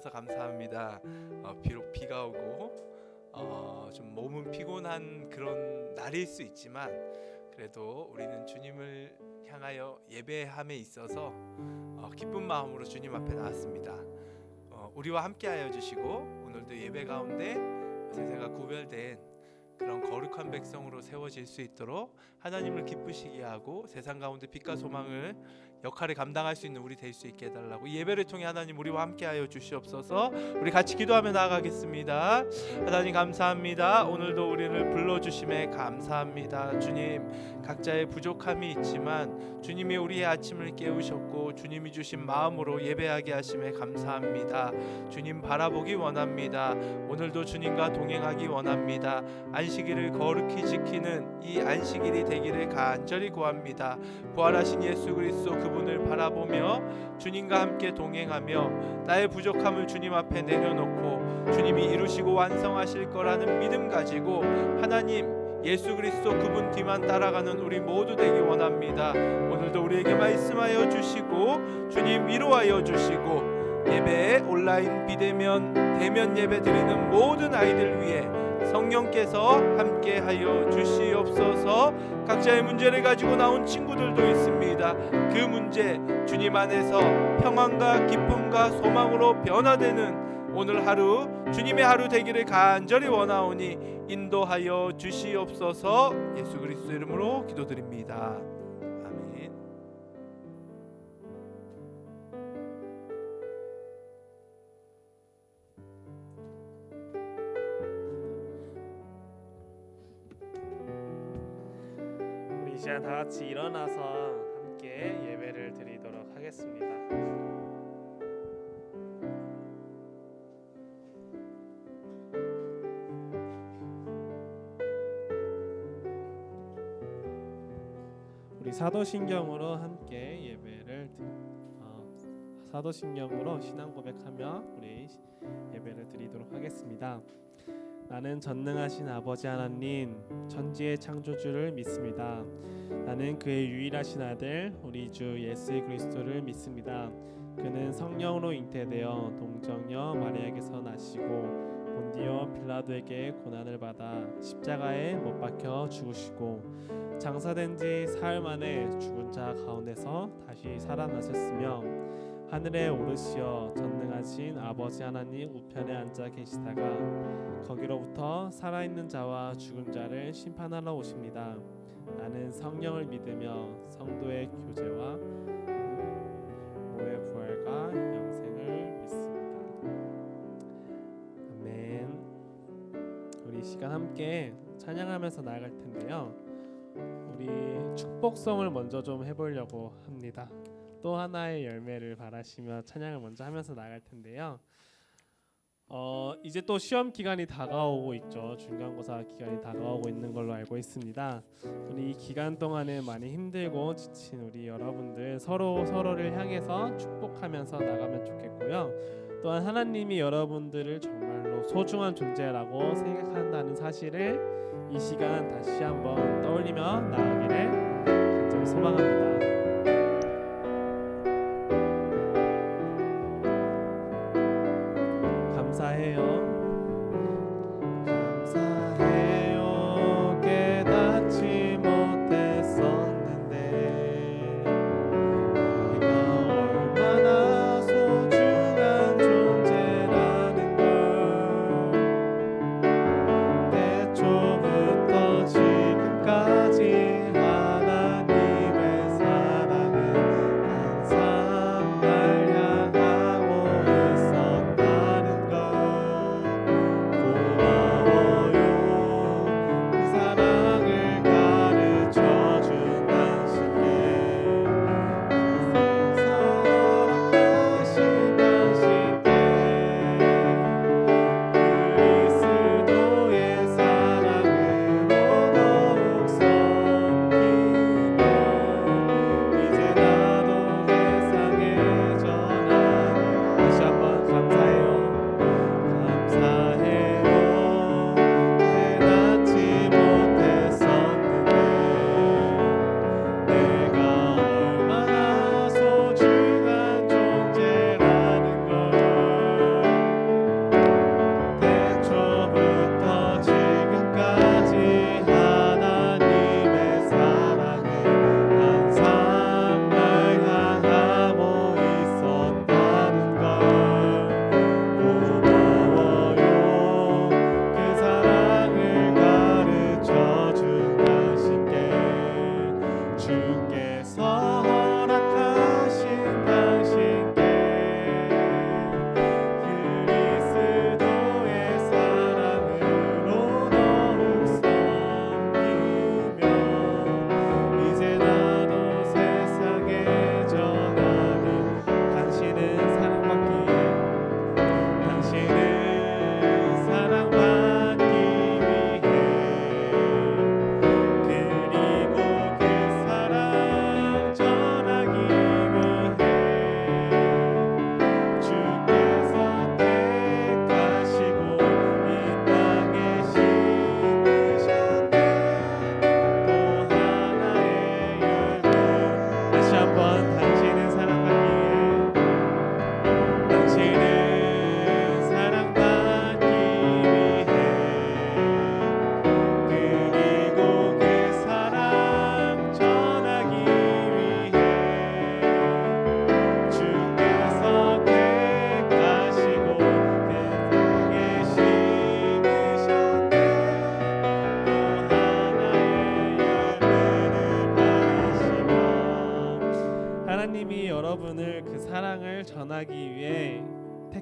주셔서 감사합니다. 비록 비가 오고 좀 몸은 피곤한 그런 날일 수 있지만 그래도 우리는 주님을 향하여 예배함에 있어서 기쁜 마음으로 주님 앞에 나왔습니다. 우리와 함께하여 주시고 오늘도 예배 가운데 세세가 구별된 그런 거룩한 백성으로 세워질 수 있도록 하나님을 기쁘시게 하고 세상 가운데 빛과 소망을 역할을 감당할 수 있는 우리 될 수 있게 해달라고 이 예배를 통해 하나님 우리와 함께하여 주시옵소서. 우리 같이 기도하며 나아가겠습니다. 하나님 감사합니다. 오늘도 우리를 불러주심에 감사합니다. 주님, 각자의 부족함이 있지만 주님이 우리의 아침을 깨우셨고 주님이 주신 마음으로 예배하게 하심에 감사합니다. 주님 바라보기 원합니다. 오늘도 주님과 동행하기 원합니다. 안식일을 거룩히 지키는 이 안식일이 되기를 간절히 구합니다. 부활하신 예수 그리스도 그분을 바라보며 주님과 함께 동행하며 나의 부족함을 주님 앞에 내려놓고 주님이 이루시고 완성하실 거라는 믿음 가지고 하나님 예수 그리스도 그분 뒤만 따라가는 우리 모두 되기 원합니다. 오늘도 우리에게 말씀하여 주시고 주님 위로하여 주시고 예배에 온라인 비대면 대면 예배 드리는 모든 아이들 위해 성령께서 함께하여 주시옵소서. 각자의 문제를 가지고 나온 친구들도 있습니다. 그 문제 주님 안에서 평안과 기쁨과 소망으로 변화되는 오늘 하루 주님의 하루 되기를 간절히 원하오니 인도하여 주시옵소서. 예수 그리스도 이름으로 기도드립니다. 아멘. 우리 이제 다 같이 일어나서 함께 예배를 드리도록 하겠습니다. 우리 사도신경으로 함께 사도신경으로 신앙 고백하며 우리 예배를 드리도록 하겠습니다. 나는 전능하신 아버지 하나님 천지의 창조주를 믿습니다. 나는 그의 유일하신 아들 우리 주 예수 그리스도를 믿습니다. 그는 성령으로 잉태되어 동정녀 마리아에게서 나시고 본디오 빌라도에게 고난을 받아 십자가에 못 박혀 죽으시고 장사된 지 사흘 만에 죽은 자 가운데서 다시 살아나셨으며 하늘에 오르시어 전능하신 아버지 하나님 우편에 앉아 계시다가 거기로부터 살아있는 자와 죽은 자를 심판하러 오십니다. 나는 성령을 믿으며 성도의 교제와 모의 부활과 영생을 믿습니다. 아멘. 우리 이 시간 함께 찬양하면서 나아갈 텐데요. 우리 축복성을 먼저 좀 해보려고 합니다. 또 하나의 열매를 바라시며 찬양을 먼저 하면서 나갈 텐데요. 이제 또 시험 기간이 다가오고 있죠. 중간고사 기간이 다가오고 있는 걸로 알고 있습니다. 우리 이 기간 동안에 많이 힘들고 지친 우리 여러분들 서로를 향해서 축복하면서 나가면 좋겠고요. 또한 하나님이 여러분들을 정말로 소중한 존재라고 생각한다는 사실을 이 시간 다시 한번 떠올리며 나아가기를 간절히 소망합니다. 감사해요. 깨닫지 못했었는데 내가 얼마나 소중한 존재라는 걸 태초부터 지금까지 하나님의 사랑은 항상 날 향하고 있었다는 걸.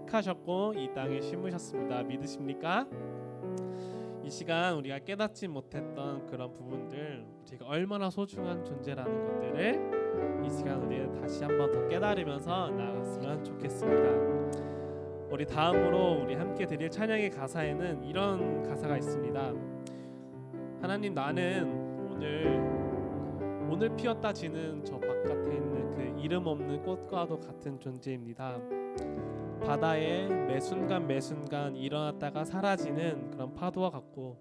택하셨고 이 땅에 심으셨습니다. 믿으십니까? 이 시간 우리가 깨닫지 못했던 그런 부분들, 우리가 얼마나 소중한 존재라는 것들을 이 시간 우리가 다시 한번 더 깨달으면서 나아갔으면 좋겠습니다. 우리 다음으로 우리 함께 드릴 찬양의 가사에는 이런 가사가 있습니다. 하나님, 나는 오늘 피었다 지는 저 바깥에 있는 그 이름 없는 꽃과도 같은 존재입니다. 바다에 매 순간 일어났다가 사라지는 그런 파도와 같고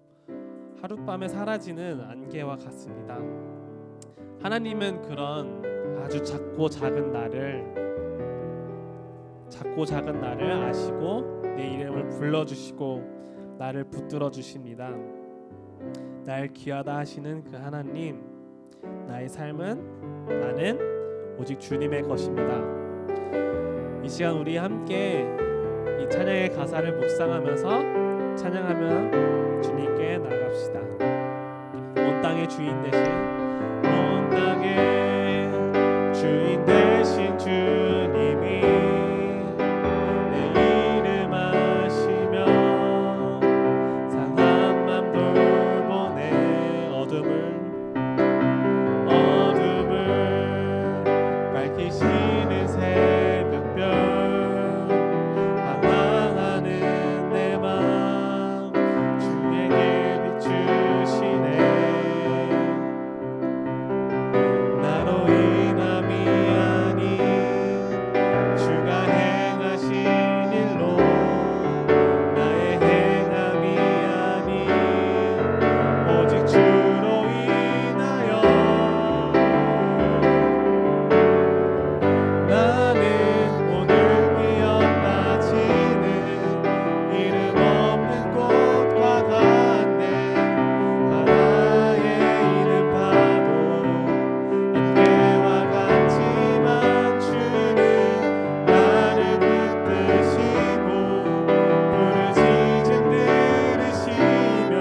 하룻밤에 사라지는 안개와 같습니다. 하나님은 그런 아주 작고 작은 나를 아시고 내 이름을 불러주시고 나를 붙들어 주십니다. 날 귀하다 하시는 그 하나님, 나의 삶은, 나는 오직 주님의 것입니다. 이 시간 우리 함께 이 찬양의 가사를 묵상하면서 찬양하며 주님께 나갑시다. 온 땅의 주인 되신, 온 땅의 주인 되신 주님이 내 이름 아시며 상한 맘 돌보내 어둠을 밝히시는 새벽별 방황하는 내 맘 주에게 비추시네. 나로 인함이 아닌 주가 행하신 일로 나의 행함이 아닌 오직 주로 인하여 나는 오늘 피었다 지는 이름 없는 꽃과 같네. 바다에 있는 파도 안개와 같지만 주는 나를 붙드시고 부르짖음 들으시며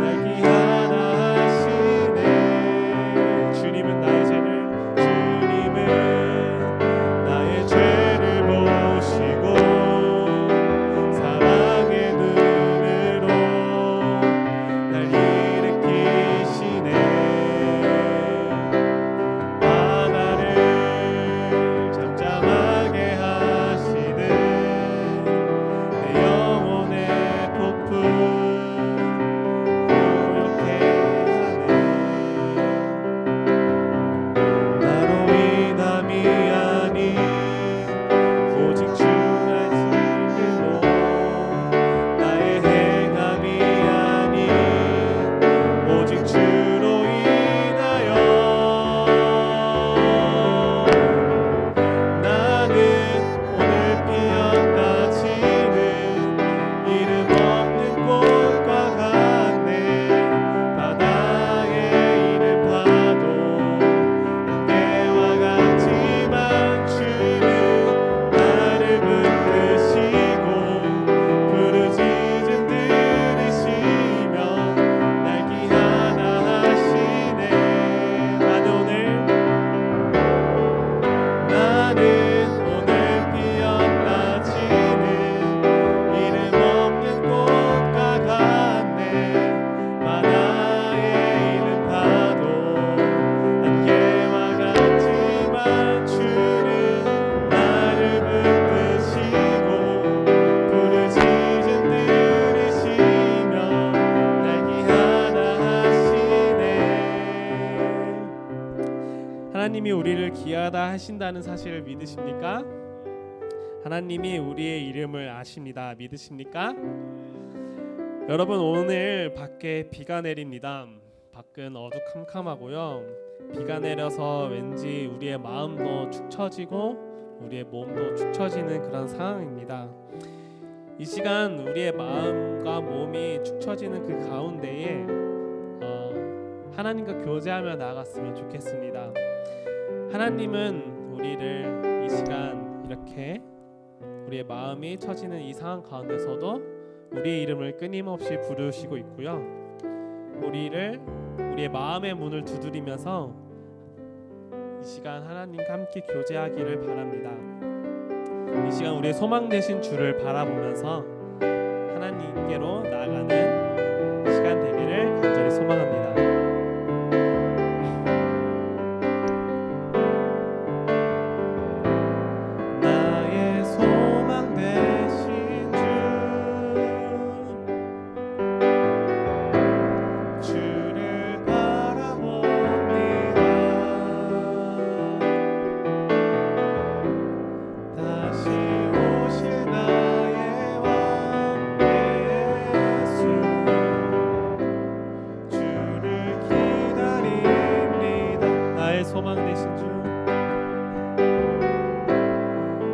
날 귀하다 하시네. 주님은 나의 죄를 보시고 사랑의 눈으로 날 일으키시네. 바다를 잠잠하게 하시듯 내 영혼의 폭풍 고요케 하네. 나로 인함이 아닌 오직 주의 힘으로 나의 행함이 아닌 오직 주로 인하여 나는 오늘 피었다 지는 이름 없는 꽃과 같네. 바다에 있는 파도 안개와 같지만 주는 나를 붙드시고 부르짖음 들으시며 날 귀하다 하시네. 나는 오늘 피었다 지는 이름 없는 꽃과 같네. 바다에 있는 파도 안개와 같지만 주는 나를 붙드시고 부르짖음 들으시며 날 귀하다 하시네. 하나님이 우리를 귀하다 하신다는 사실을 믿으십니까? 하나님이 우리의 이름을 아십니다. 믿으십니까? 여러분, 오늘 밖에 비가 내립니다. 밖은 어두컴컴하고요. 비가 내려서 왠지 우리의 마음도 축 처지고 우리의 몸도 축 처지는 그런 상황입니다. 이 시간 우리의 마음과 몸이 축 처지는 그 가운데에 하나님과 교제하며 나아갔으면 좋겠습니다. 하나님은 우리를 이 시간 이렇게 우리의 마음이 처지는 이 상황 가운데서도 우리의 이름을 끊임없이 부르시고 있고요. 우리의 마음의 문을 두드리면서 이 시간 하나님과 함께 교제하기를 바랍니다. 이 시간 우리의 소망 되신 주를 바라보면서 하나님께로 나아가는 시간 되기를 간절히 소망합니다. 나의 소망 되신 주, 주를 바라봅니다. 다시 오실 나의 왕 예수, 주를 기다립니다. 나의 소망 되신 주,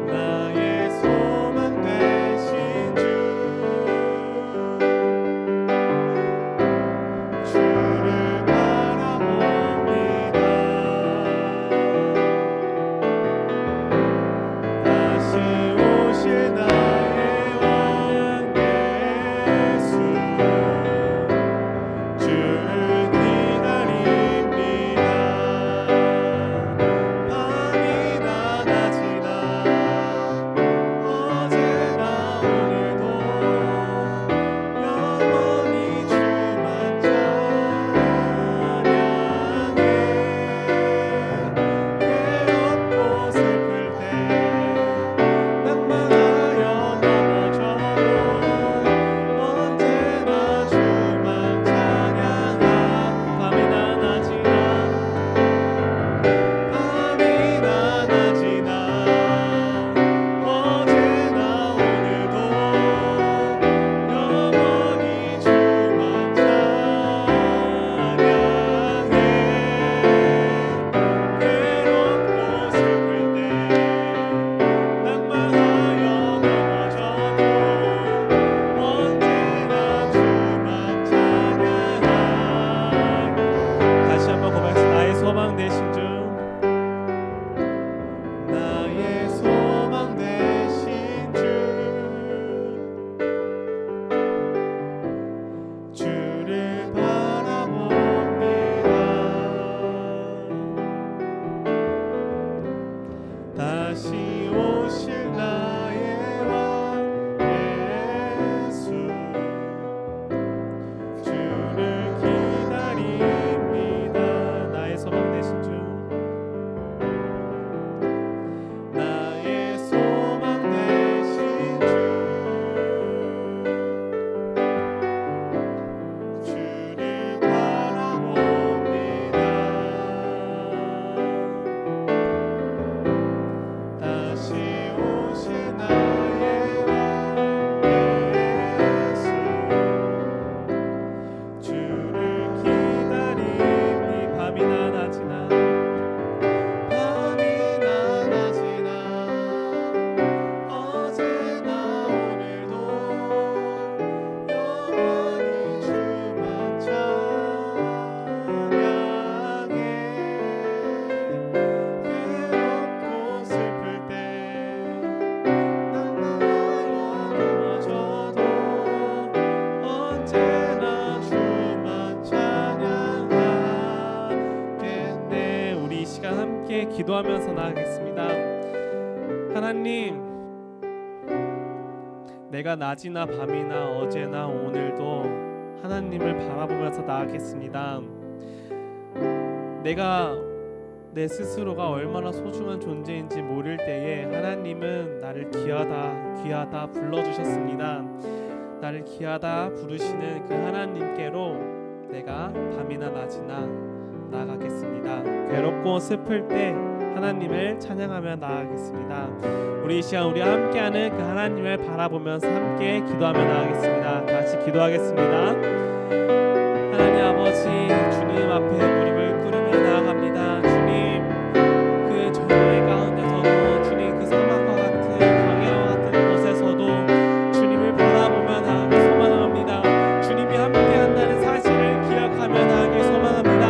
나의 소망 되신 주, 주를 바라봅니다. 다시 오실 나의 왕 예수, 주를 기다립니다. 밤이나 낮이나 어제나 오늘도 영원히 주만 찬양해. 괴롭고 슬플 때 낭만하여 넘어져도 언제나 주만 찬양하. 밤이나 낮이나 밤이나 낮이나 어제나 오늘도 영원히 주만 찬양해. 괴롭고 슬플 때 낭만하여 넘어져도 언제나 주만 찬양하리. 다시 한번 고백합시다. 나의 소망 되신 주, 나의 소망 되신 주, 주를 바라봅니다. 다시 오실 나의 왕 예수, 주를 기다립니다. 나의 소망 되신 주, 나의 소망 되신 주, 주를 바라봅니다. 다시 오실 나의 왕 예수, 주를 기다리니. 밤이나 낮이나 밤이나 낮이나 어제나 오늘도 영원히 주만 찬양해. 괴롭고 슬플 때 낭만하여 넘어져도 언제나 주만 찬양하겠네. 우리 이 시간 함께 기도하면서 나아가겠습니다. 하나님, 내가 낮이나 밤이나 어제나 오늘도 하나님을 바라보면서 나아가겠습니다. 내가 내 스스로가 얼마나 소중한 존재인지 모를 때에 하나님은 나를 귀하다 불러주셨습니다. 나를 귀하다 부르시는 그 하나님께로 내가 밤이나 낮이나 나아가겠습니다. 괴롭고 슬플 때 하나님을 찬양하며 나아가겠습니다. 우리 이 시간 우리 함께하는 그 하나님을 바라보면서 함께 기도하며 나아가겠습니다. 같이 기도하겠습니다. 하나님 아버지, 주님 앞에 무릎을 꿇으며 나아갑니다. 주님, 그 절망의 가운데서도 주님 그 사막과 같은 광야와 같은 곳에서도 주님을 바라보며 나아가기 소망합니다. 주님이 함께한다는 사실을 기억하며 나아가기 소망합니다.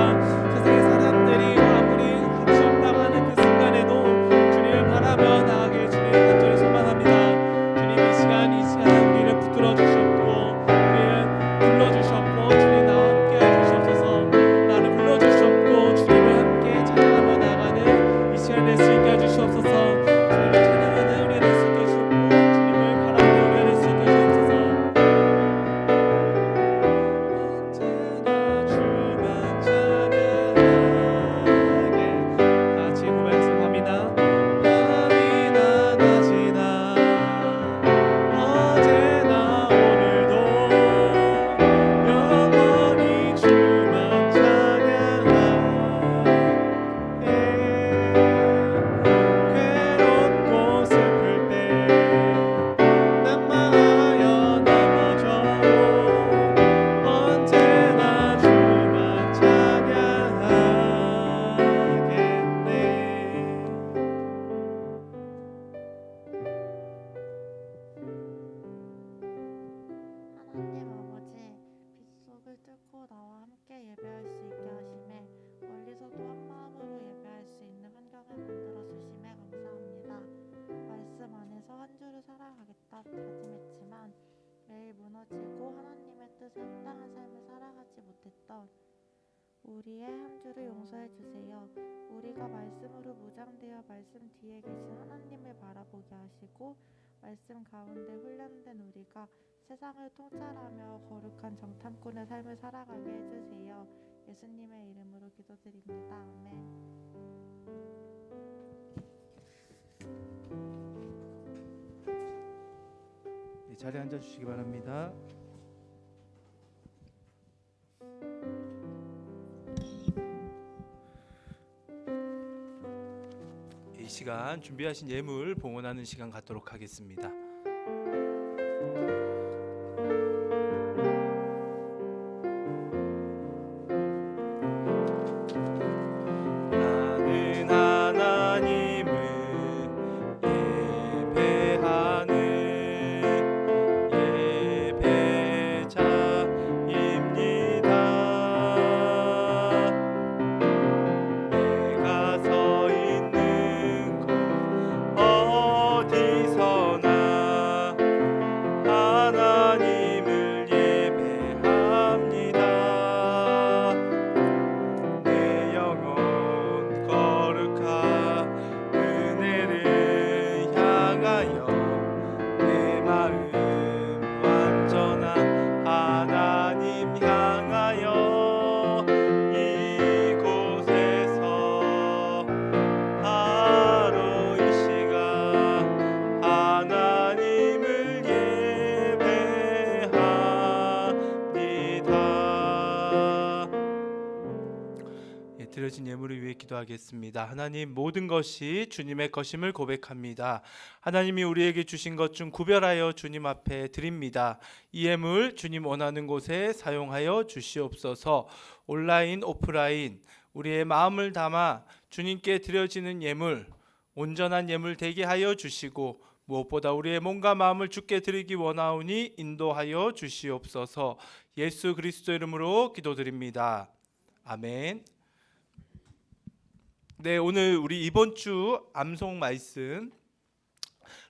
세상의 사람들이 아무리 같이 없다고 하는 그 순간에도 주님을 바라며 나아가길 주님 간절히 소망합니다. 주님 이 시간 우리를 붙들어 주셨고 우리를 불러주셨고 주님 나와 함께 해주셔서 나를 불러주셨고 가지고 하나님의 뜻에 합당한 삶을 살아가지 못했던 우리의 한 주를 용서해 주세요. 우리가 말씀으로 무장되어 말씀 뒤에 계신 하나님을 바라보게 하시고 말씀 가운데 훈련된 우리가 세상을 통찰하며 거룩한 정탐꾼의 삶을 살아가게 해주세요. 예수님의 이름으로 기도드립니다. 아멘. 네, 자리에 앉아 주시기 바랍니다. 이 시간 준비하신 예물 봉헌하는 시간 갖도록 하겠습니다. 나는 하나님을 예배하는 예배자입니다. 내가 서 있는 곳 어디서나 하나님을 예배합니다. 내 영혼 거룩한 은혜를 향하여 내 마음 완전한 하나님 향하여 이곳에서 바로 이 시간 하나님을 예배합니다. 드려진 예물을 위해 기도하겠습니다. 하나님, 모든 것이 주님의 것임을 고백합니다. 하나님이 우리에게 주신 것 중 구별하여 주님 앞에 드립니다. 이 예물 주님 원하는 곳에 사용하여 주시옵소서. 온라인, 오프라인 우리의 마음을 담아 주님께 드려지는 예물, 온전한 예물 되게 하여 주시고 무엇보다 우리의 몸과 마음을 주께 드리기 원하오니 인도하여 주시옵소서. 예수 그리스도 이름으로 기도드립니다. 아멘. 네, 오늘 우리 이번 주 암송 말씀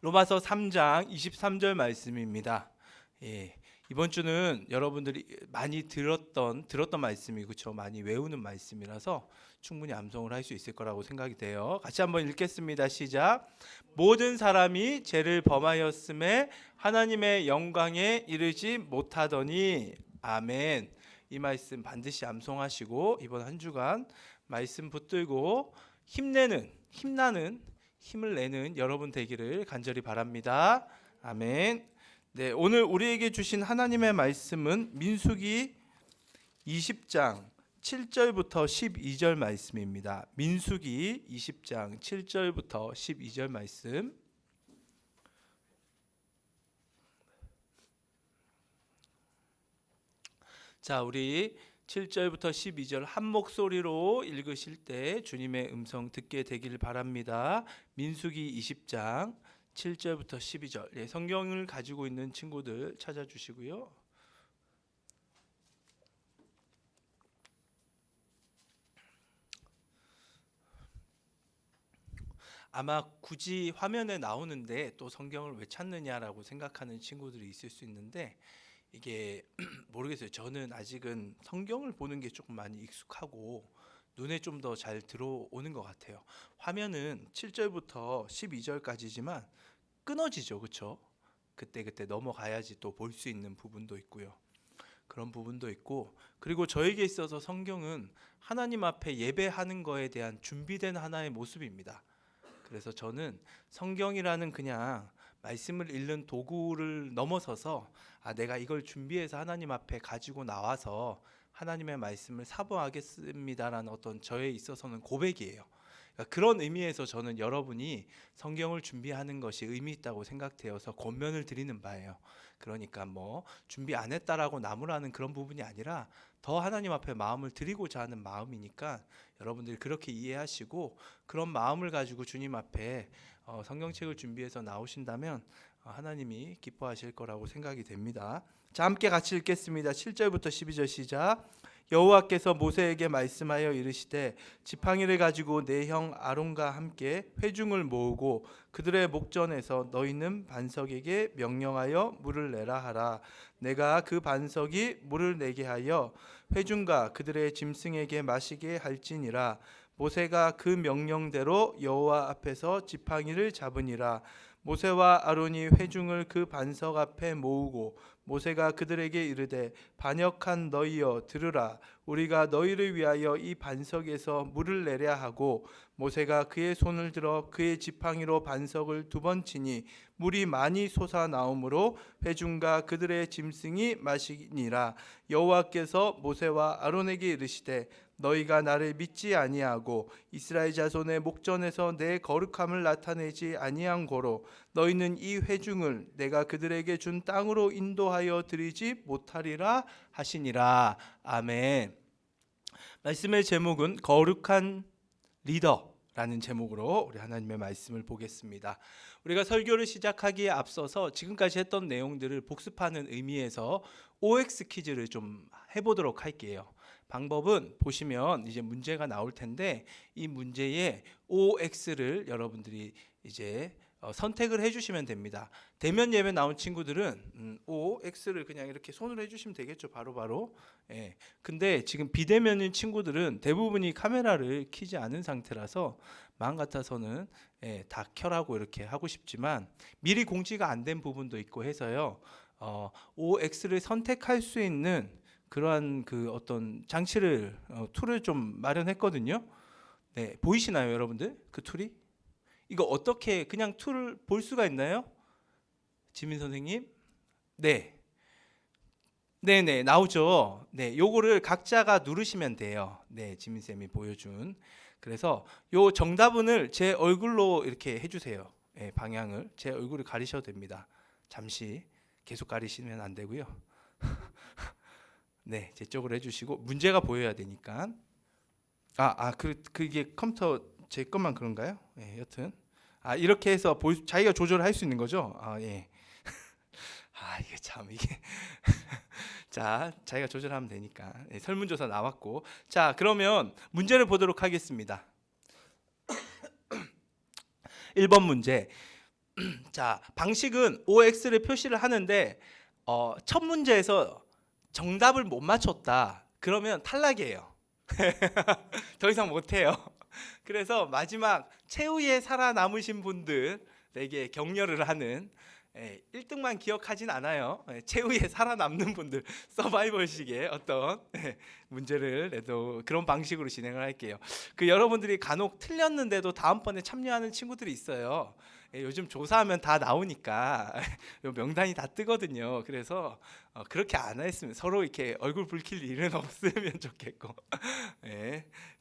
로마서 3장 23절 말씀입니다. 예, 이번 주는 여러분들이 많이 들었던 말씀이고 그렇죠? 많이 외우는 말씀이라서 충분히 암송을 할 수 있을 거라고 생각이 돼요. 같이 한번 읽겠습니다. 시작. 모든 사람이 죄를 범하였음에 하나님의 영광에 이르지 못하더니. 아멘. 이 말씀 반드시 암송하시고 이번 한 주간 말씀 붙들고 힘나는 힘을 내는 여러분 되기를 간절히 바랍니다. 아멘. 네, 오늘 우리에게 주신 하나님의 말씀은 민수기 20장 7절부터 12절 말씀입니다. 민수기 20장 7절부터 12절 말씀. 자, 우리 7절부터 12절 한 목소리로 읽으실 때 주님의 음성 듣게 되길 바랍니다. 민수기 20장 7절부터 12절. 예, 성경을 가지고 있는 친구들 찾아주시고요. 아마 굳이 화면에 나오는데 또 성경을 왜 찾느냐라고 생각하는 친구들이 있을 수 있는데 이게 모르겠어요. 저는 아직은 성경을 보는 게 조금 많이 익숙하고 눈에 좀 더 잘 들어오는 것 같아요. 화면은 7절부터 12절까지지만 끊어지죠, 그렇죠? 그때 넘어가야지 또 볼 수 있는 부분도 있고요. 그런 부분도 있고, 그리고 저에게 있어서 성경은 하나님 앞에 예배하는 거에 대한 준비된 하나의 모습입니다. 그래서 저는 성경이라는 그냥 말씀을 읽는 도구를 넘어서서 내가 이걸 준비해서 하나님 앞에 가지고 나와서 하나님의 말씀을 사모하겠습니다라는 어떤 저에 있어서는 고백이에요. 그러니까 그런 의미에서 저는 여러분이 성경을 준비하는 것이 의미 있다고 생각되어서 권면을 드리는 바예요. 그러니까 뭐 준비 안 했다라고 나무라는 그런 부분이 아니라 더 하나님 앞에 마음을 드리고자 하는 마음이니까 여러분들이 그렇게 이해하시고 그런 마음을 가지고 주님 앞에 성경책을 준비해서 나오신다면 하나님이 기뻐하실 거라고 생각이 됩니다. 자, 함께 같이 읽겠습니다. 7절부터 12절 시작. 여호와께서 모세에게 말씀하여 이르시되 지팡이를 가지고 내 형 아론과 함께 회중을 모으고 그들의 목전에서 너희는 반석에게 명령하여 물을 내라 하라. 내가 그 반석이 물을 내게 하여 회중과 그들의 짐승에게 마시게 할지니라. 모세가 그 명령대로 여호와 앞에서 지팡이를 잡으니라. 모세와 아론이 회중을 그 반석 앞에 모으고 모세가 그들에게 이르되 반역한 너희여 들으라. 우리가 너희를 위하여 이 반석에서 물을 내려 하고 모세가 그의 손을 들어 그의 지팡이로 반석을 2번 치니 물이 많이 솟아나오므로 회중과 그들의 짐승이 마시니라. 여호와께서 모세와 아론에게 이르시되 너희가 나를 믿지 아니하고 이스라엘 자손의 목전에서 내 거룩함을 나타내지 아니한 고로 너희는 이 회중을 내가 그들에게 준 땅으로 인도하여 드리지 못하리라 하시니라. 아멘. 말씀의 제목은 거룩한 리더라는 제목으로 우리 하나님의 말씀을 보겠습니다. 우리가 설교를 시작하기에 앞서서 지금까지 했던 내용들을 복습하는 의미에서 OX 퀴즈를 좀 해보도록 할게요. 방법은 보시면 이제 문제가 나올 텐데 이 문제에 OX를 여러분들이 이제 선택을 해주시면 됩니다. 대면 예배 나온 친구들은 OX를 그냥 이렇게 손으로 해주시면 되겠죠, 바로바로. 예. 근데 지금 비대면인 친구들은 대부분이 카메라를 켜지 않은 상태라서 마음 같아서는 다 켜라고 이렇게 하고 싶지만 미리 공지가 안 된 부분도 있고 해서요. OX를 선택할 수 있는 그러한 그 어떤 장치를 툴을 좀 마련했거든요. 네, 보이시나요, 여러분들? 그 툴이? 이거 어떻게 그냥 툴을 볼 수가 있나요? 지민 선생님? 네. 네네, 나오죠. 네, 요거를 각자가 누르시면 돼요. 네, 지민 쌤이 보여준. 그래서 요 정답은을 제 얼굴로 이렇게 해주세요. 네, 방향을 제 얼굴을 가리셔도 됩니다. 잠시 계속 가리시면 안 되고요. 네, 제 쪽으로 해주시고 문제가 보여야 되니까. 그게 컴퓨터 제 것만 그런가요? 예, 여튼 이렇게 해서 자기가 조절할 수 있는 거죠. 예. 이게 참 이게 자, 자기가 조절하면 되니까. 예, 설문조사 나왔고. 자, 그러면 문제를 보도록 하겠습니다. 1번 문제. 자, 방식은 OX를 표시를 하는데 첫 문제에서 정답을 못 맞췄다. 그러면 탈락이에요. 더 이상 못해요. 그래서 마지막 최후에 살아남으신 분들에게 격려를 하는 1등만 기억하진 않아요. 최후에 살아남는 분들 서바이벌식의 어떤 문제를 내도 그런 방식으로 진행을 할게요. 그 여러분들이 간혹 틀렸는데도 다음번에 참여하는 친구들이 있어요. 요즘 조사하면 다 나오니까 명단이 다 뜨거든요. 그래서 그렇게 안 했으면 서로 이렇게 얼굴 붉힐 일은 없으면 좋겠고.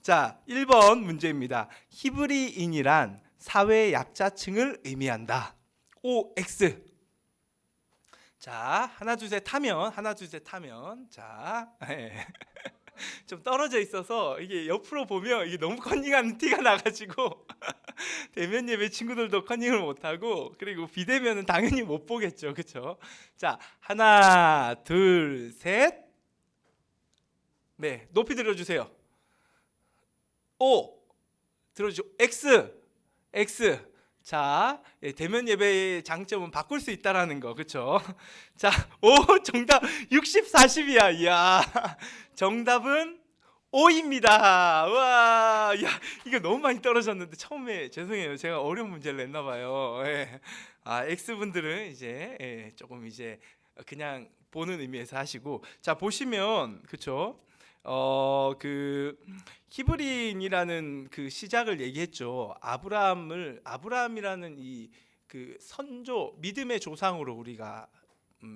자, 1번 문제입니다. 히브리인이란 사회 약자층을 의미한다. OX. 자, 하나 둘 셋 하면 자, 좀 떨어져 있어서 이게 옆으로 보면 이게 너무 컨닝하는 티가 나가지고 대면 예배 친구들도 컨닝을 못하고 그리고 비대면은 당연히 못 보겠죠, 그렇죠? 자, 하나 둘 셋. 네, 높이 들어주세요. O 들어주죠. X. 자, 대면 예배의 장점은 바꿀 수 있다라는 거, 그렇죠? 자, 정답 60, 40이야. 이야, 정답은 O입니다. 와, 야, 이거 너무 많이 떨어졌는데 처음에 죄송해요. 제가 어려운 문제를 냈나 봐요. X 분들은 이제 조금 이제 그냥 보는 의미에서 하시고, 자 보시면 그렇죠? 그 히브리인이라는 그 시작을 얘기했죠. 아브라함이라는 이 그 선조 믿음의 조상으로 우리가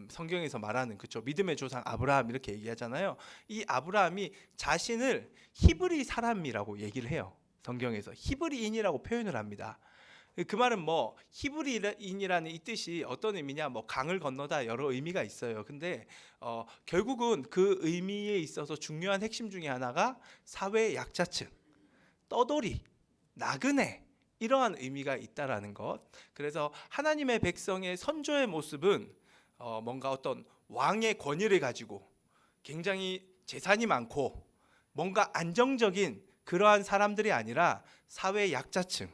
성경에서 말하는 그렇죠. 믿음의 조상 아브라함 이렇게 얘기하잖아요. 이 아브라함이 자신을 히브리 사람이라고 얘기를 해요. 성경에서 히브리인이라고 표현을 합니다. 그 말은 뭐 히브리인이라는 이 뜻이 어떤 의미냐, 뭐 강을 건너다 여러 의미가 있어요. 근데 결국은 그 의미에 있어서 중요한 핵심 중에 하나가 사회 약자층, 떠돌이, 나그네 이러한 의미가 있다라는 것. 그래서 하나님의 백성의 선조의 모습은 뭔가 어떤 왕의 권위를 가지고 굉장히 재산이 많고 뭔가 안정적인 그러한 사람들이 아니라 사회 약자층,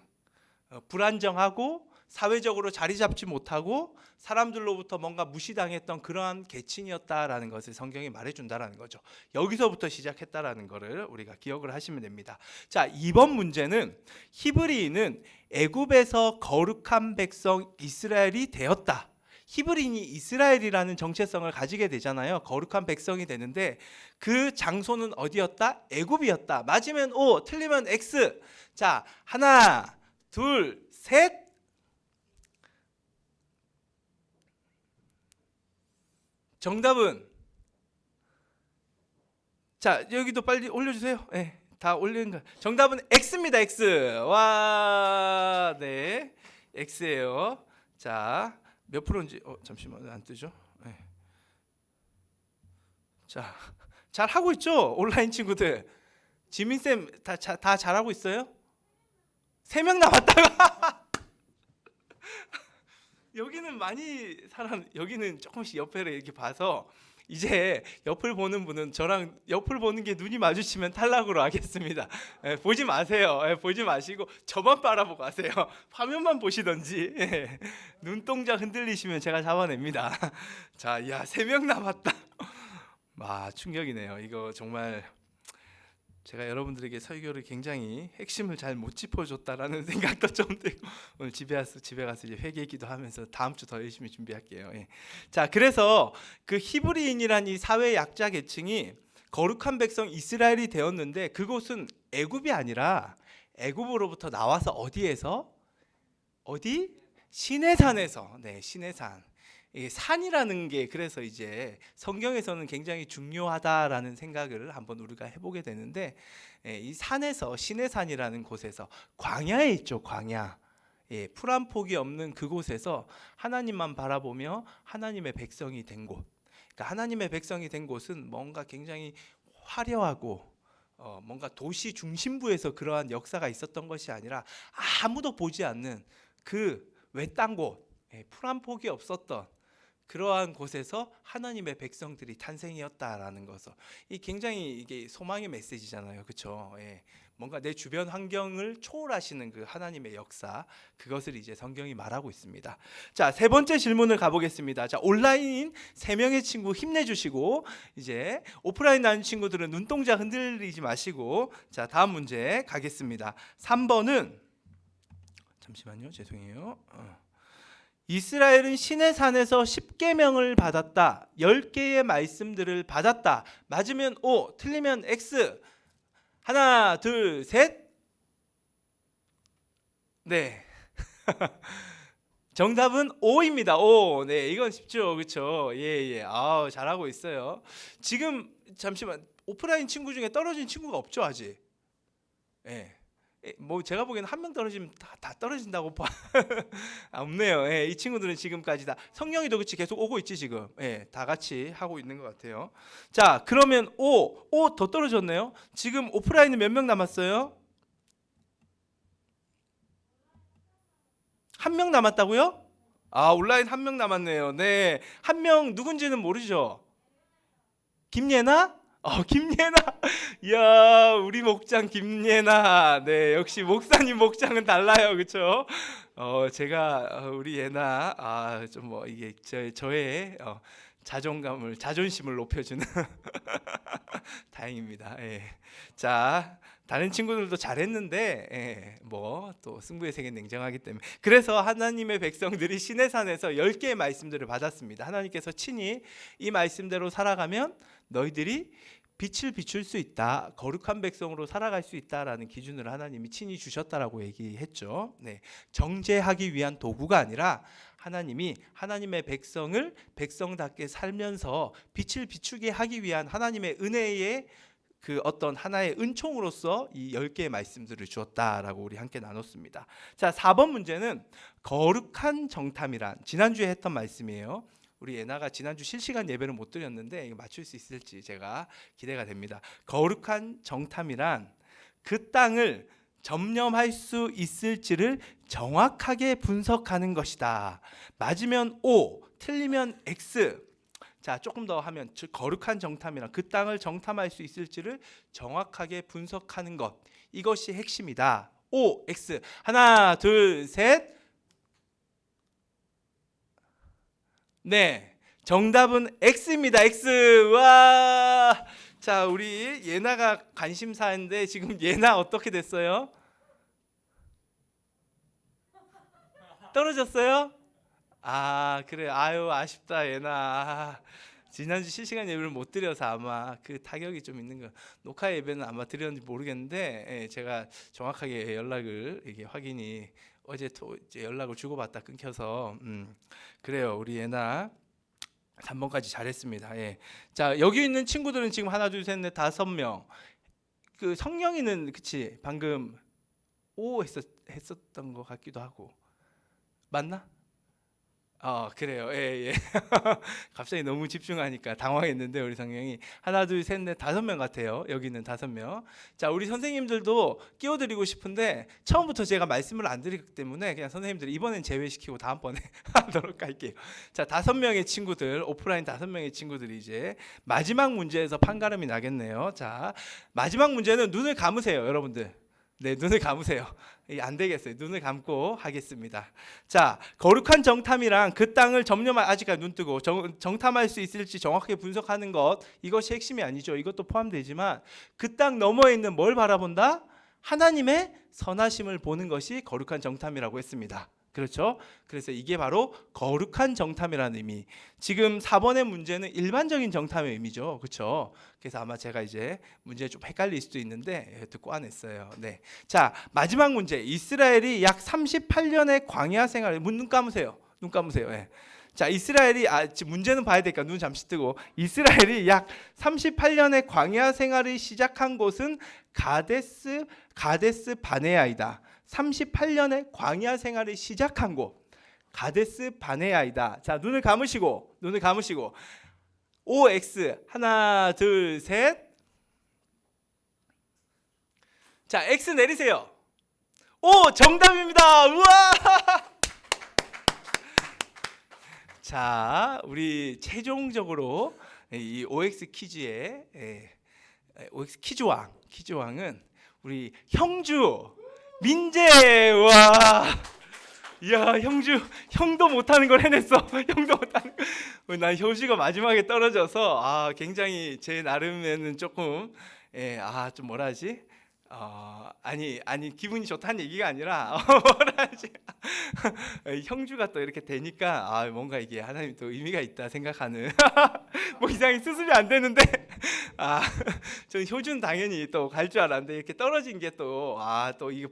불안정하고 사회적으로 자리 잡지 못하고 사람들로부터 뭔가 무시당했던 그러한 계층이었다라는 것을 성경이 말해준다라는 거죠. 여기서부터 시작했다라는 것을 우리가 기억을 하시면 됩니다. 자, 이번 문제는 히브리인은 애굽에서 거룩한 백성 이스라엘이 되었다. 히브리인이 이스라엘이라는 정체성을 가지게 되잖아요. 거룩한 백성이 되는데 그 장소는 어디였다? 애굽이었다. 맞으면 O, 틀리면 X. 자, 하나, 둘, 셋. 정답은, 자, 여기도 빨리 올려주세요. 네, 다 올리는 거. 정답은 X입니다. X. 와, 네, X예요. 자, 몇 프로인지 잠시만 안 뜨죠? 네. 자, 잘 하고 있죠? 온라인 친구들. 지민 쌤 다 잘하고 있어요? 3명 남았다가 여기는 많이 여기는 조금씩 옆에를 이렇게 봐서 이제 옆을 보는 분은 저랑 옆을 보는 게 눈이 마주치면 탈락으로 하겠습니다. 보지 마세요. 보지 마시고 저만 바라보고 하세요. 화면만 보시던지. 눈동자 흔들리시면 제가 잡아냅니다. 자, 야, 3명 남았다. 와, 충격이네요. 이거 정말 제가 여러분들에게 설교를 굉장히 핵심을 잘 못 짚어줬다라는 생각도 좀 들고 오늘 집에 가서 이제 회개기도 하면서 다음 주 더 열심히 준비할게요. 예. 자, 그래서 그 히브리인이란 이 사회 약자 계층이 거룩한 백성 이스라엘이 되었는데 그곳은 애굽이 아니라 애굽으로부터 나와서 어디에서? 어디? 시내산에서. 네, 시내산. 이 산이라는 게 그래서 이제 성경에서는 굉장히 중요하다라는 생각을 한번 우리가 해보게 되는데, 이 산에서 시내산이라는 곳에서 광야에 있죠. 광야. 풀 한 폭이 없는 그곳에서 하나님만 바라보며 하나님의 백성이 된 곳. 그러니까 하나님의 백성이 된 곳은 뭔가 굉장히 화려하고 뭔가 도시 중심부에서 그러한 역사가 있었던 것이 아니라 아무도 보지 않는 그 외딴 곳, 풀 한 폭이 없었던 그러한 곳에서 하나님의 백성들이 탄생이었다라는 것을, 이 굉장히 이게 소망의 메시지잖아요, 그렇죠? 뭔가 내 주변 환경을 초월하시는 그 하나님의 역사, 그것을 이제 성경이 말하고 있습니다. 자, 3번째 질문을 가보겠습니다. 자, 온라인 3명의 친구 힘내주시고 이제 오프라인 나는 친구들은 눈동자 흔들리지 마시고, 자, 다음 문제 가겠습니다. 3번은 잠시만요, 죄송해요. 이스라엘은 시내산에서 10계명을 받았다. 10개의 말씀들을 받았다. 맞으면 O, 틀리면 X. 하나, 둘, 셋. 네. 정답은 O입니다. O. 네, 이건 쉽죠, 그렇죠? 예. 아, 잘하고 있어요. 지금 잠시만, 오프라인 친구 중에 떨어진 친구가 없죠, 아직? 예. 뭐 제가 보기에는 한 명 떨어지면 다 떨어진다고 봐. 없네요. 이 친구들은 지금까지 다 성령이도 그렇지 계속 오고 있지 지금. 다 같이 하고 있는 것 같아요. 자, 그러면 O 더 떨어졌네요. 지금 오프라인은 몇 명 남았어요? 1명 남았다고요? 아, 온라인 1명 남았네요. 네, 1명 누군지는 모르죠. 김예나? 김예나. 이야, 우리 목장 김예나. 네, 역시 목사님 목장은 달라요, 그렇죠? 제가 우리 예나 좀 뭐 이게 저의 자존심을 높여주는 다행입니다. 자, 다른 친구들도 잘했는데 뭐 또 승부의 세계는 냉정하기 때문에, 그래서 하나님의 백성들이 시내산에서 10개의 말씀들을 받았습니다. 하나님께서 친히 이 말씀대로 살아가면 너희들이 빛을 비출 수 있다, 거룩한 백성으로 살아갈 수 있다라는 기준을 하나님이 친히 주셨다라고 얘기했죠. 네, 정죄하기 위한 도구가 아니라 하나님이 하나님의 백성을 백성답게 살면서 빛을 비추게 하기 위한 하나님의 은혜의 그 어떤 하나의 은총으로서 이 10개의 말씀들을 주었다라고 우리 함께 나눴습니다. 자, 4번 문제는 거룩한 정탐이란, 지난주에 했던 말씀이에요. 우리 예나가 지난주 실시간 예배를 못 드렸는데 이거 맞출 수 있을지 제가 기대가 됩니다. 거룩한 정탐이란 그 땅을 점령할 수 있을지를 정확하게 분석하는 것이다. 맞으면 O, 틀리면 X. 자, 조금 더 하면 즉 거룩한 정탐이란 그 땅을 정탐할 수 있을지를 정확하게 분석하는 것. 이것이 핵심이다. O, X. 하나, 둘, 셋. 네, 정답은 X입니다. X. 와. 자, 우리 예나가 관심사인데 지금 예나 어떻게 됐어요? 떨어졌어요? 아, 그래. 아유, 아쉽다 예나. 지난주 실시간 예배를 못 드려서 아마 그 타격이 좀 있는 거. 녹화 예배는 아마 드렸는지 모르겠는데, 예, 제가 정확하게 연락을 이게 확인이 어제 이제 연락을 주고받다 끊겨서 그래요. 우리 예나 3번까지 잘했습니다. 예. 자, 여기 있는 친구들은 지금 하나, 둘, 셋, 넷, 5명. 그 성령이는 그치 방금 오 했었던 것 같기도 하고 맞나? 그래요. 예, 예. 갑자기 너무 집중하니까 당황했는데 우리 성령이 하나, 둘, 셋, 넷, 5명 같아요. 여기는 5명. 자, 우리 선생님들도 끼워드리고 싶은데 처음부터 제가 말씀을 안 드리기 때문에 그냥 선생님들 이번엔 제외시키고 다음번에 하도록 할게요. 자, 5명의 친구들, 오프라인 5명의 친구들이 이제 마지막 문제에서 판가름이 나겠네요. 자, 마지막 문제는 눈을 감으세요, 여러분들. 네, 눈을 감으세요. 안 되겠어요. 눈을 감고 하겠습니다. 자, 거룩한 정탐이랑 그 땅을 점령할 아직까지 눈 뜨고 정탐할 수 있을지 정확하게 분석하는 것, 이것이 핵심이 아니죠. 이것도 포함되지만 그 땅 너머에 있는 뭘 바라본다? 하나님의 선하심을 보는 것이 거룩한 정탐이라고 했습니다. 그렇죠? 그래서 이게 바로 거룩한 정탐이라는 의미. 지금 4번의 문제는 일반적인 정탐의 의미죠. 그렇죠? 그래서 아마 제가 이제 문제 좀 헷갈릴 수도 있는데 듣고 안 했어요. 네. 자, 마지막 문제. 이스라엘이 약 38년의 광야 생활을 눈 감으세요. 눈 감으세요. 예. 자, 이스라엘이 지금 문제는 봐야 되니까 눈 잠시 뜨고 이스라엘이 약 38년의 광야 생활을 시작한 곳은 가데스 바네아이다. 38년의 광야 생활을 시작한 곳 가데스 바네아이다. 자, 눈을 감으시고 OX 하나 둘 셋. 자, X 내리세요. 오, 정답입니다. 우와. 자, 우리 최종적으로 이 OX 퀴즈의 OX 퀴즈왕은 우리 형주 민재. 와, 이야, 형도 못하는 걸 해냈어. 형도 못하는 거. 난 효시가 마지막에 떨어져서 굉장히 제 나름에는 조금 좀 뭐라 하지? 아니 기분이 좋다는 얘기가 아니라 뭐라 하지? 형주가 또 이렇게 되니까 뭔가 이게 하나님 또 의미가 있다 생각하는 뭐 이상히 수습이 안 되는데 저는 효주는 당연히 또 갈 줄 알았는데 이렇게 떨어진 게 또 또 이게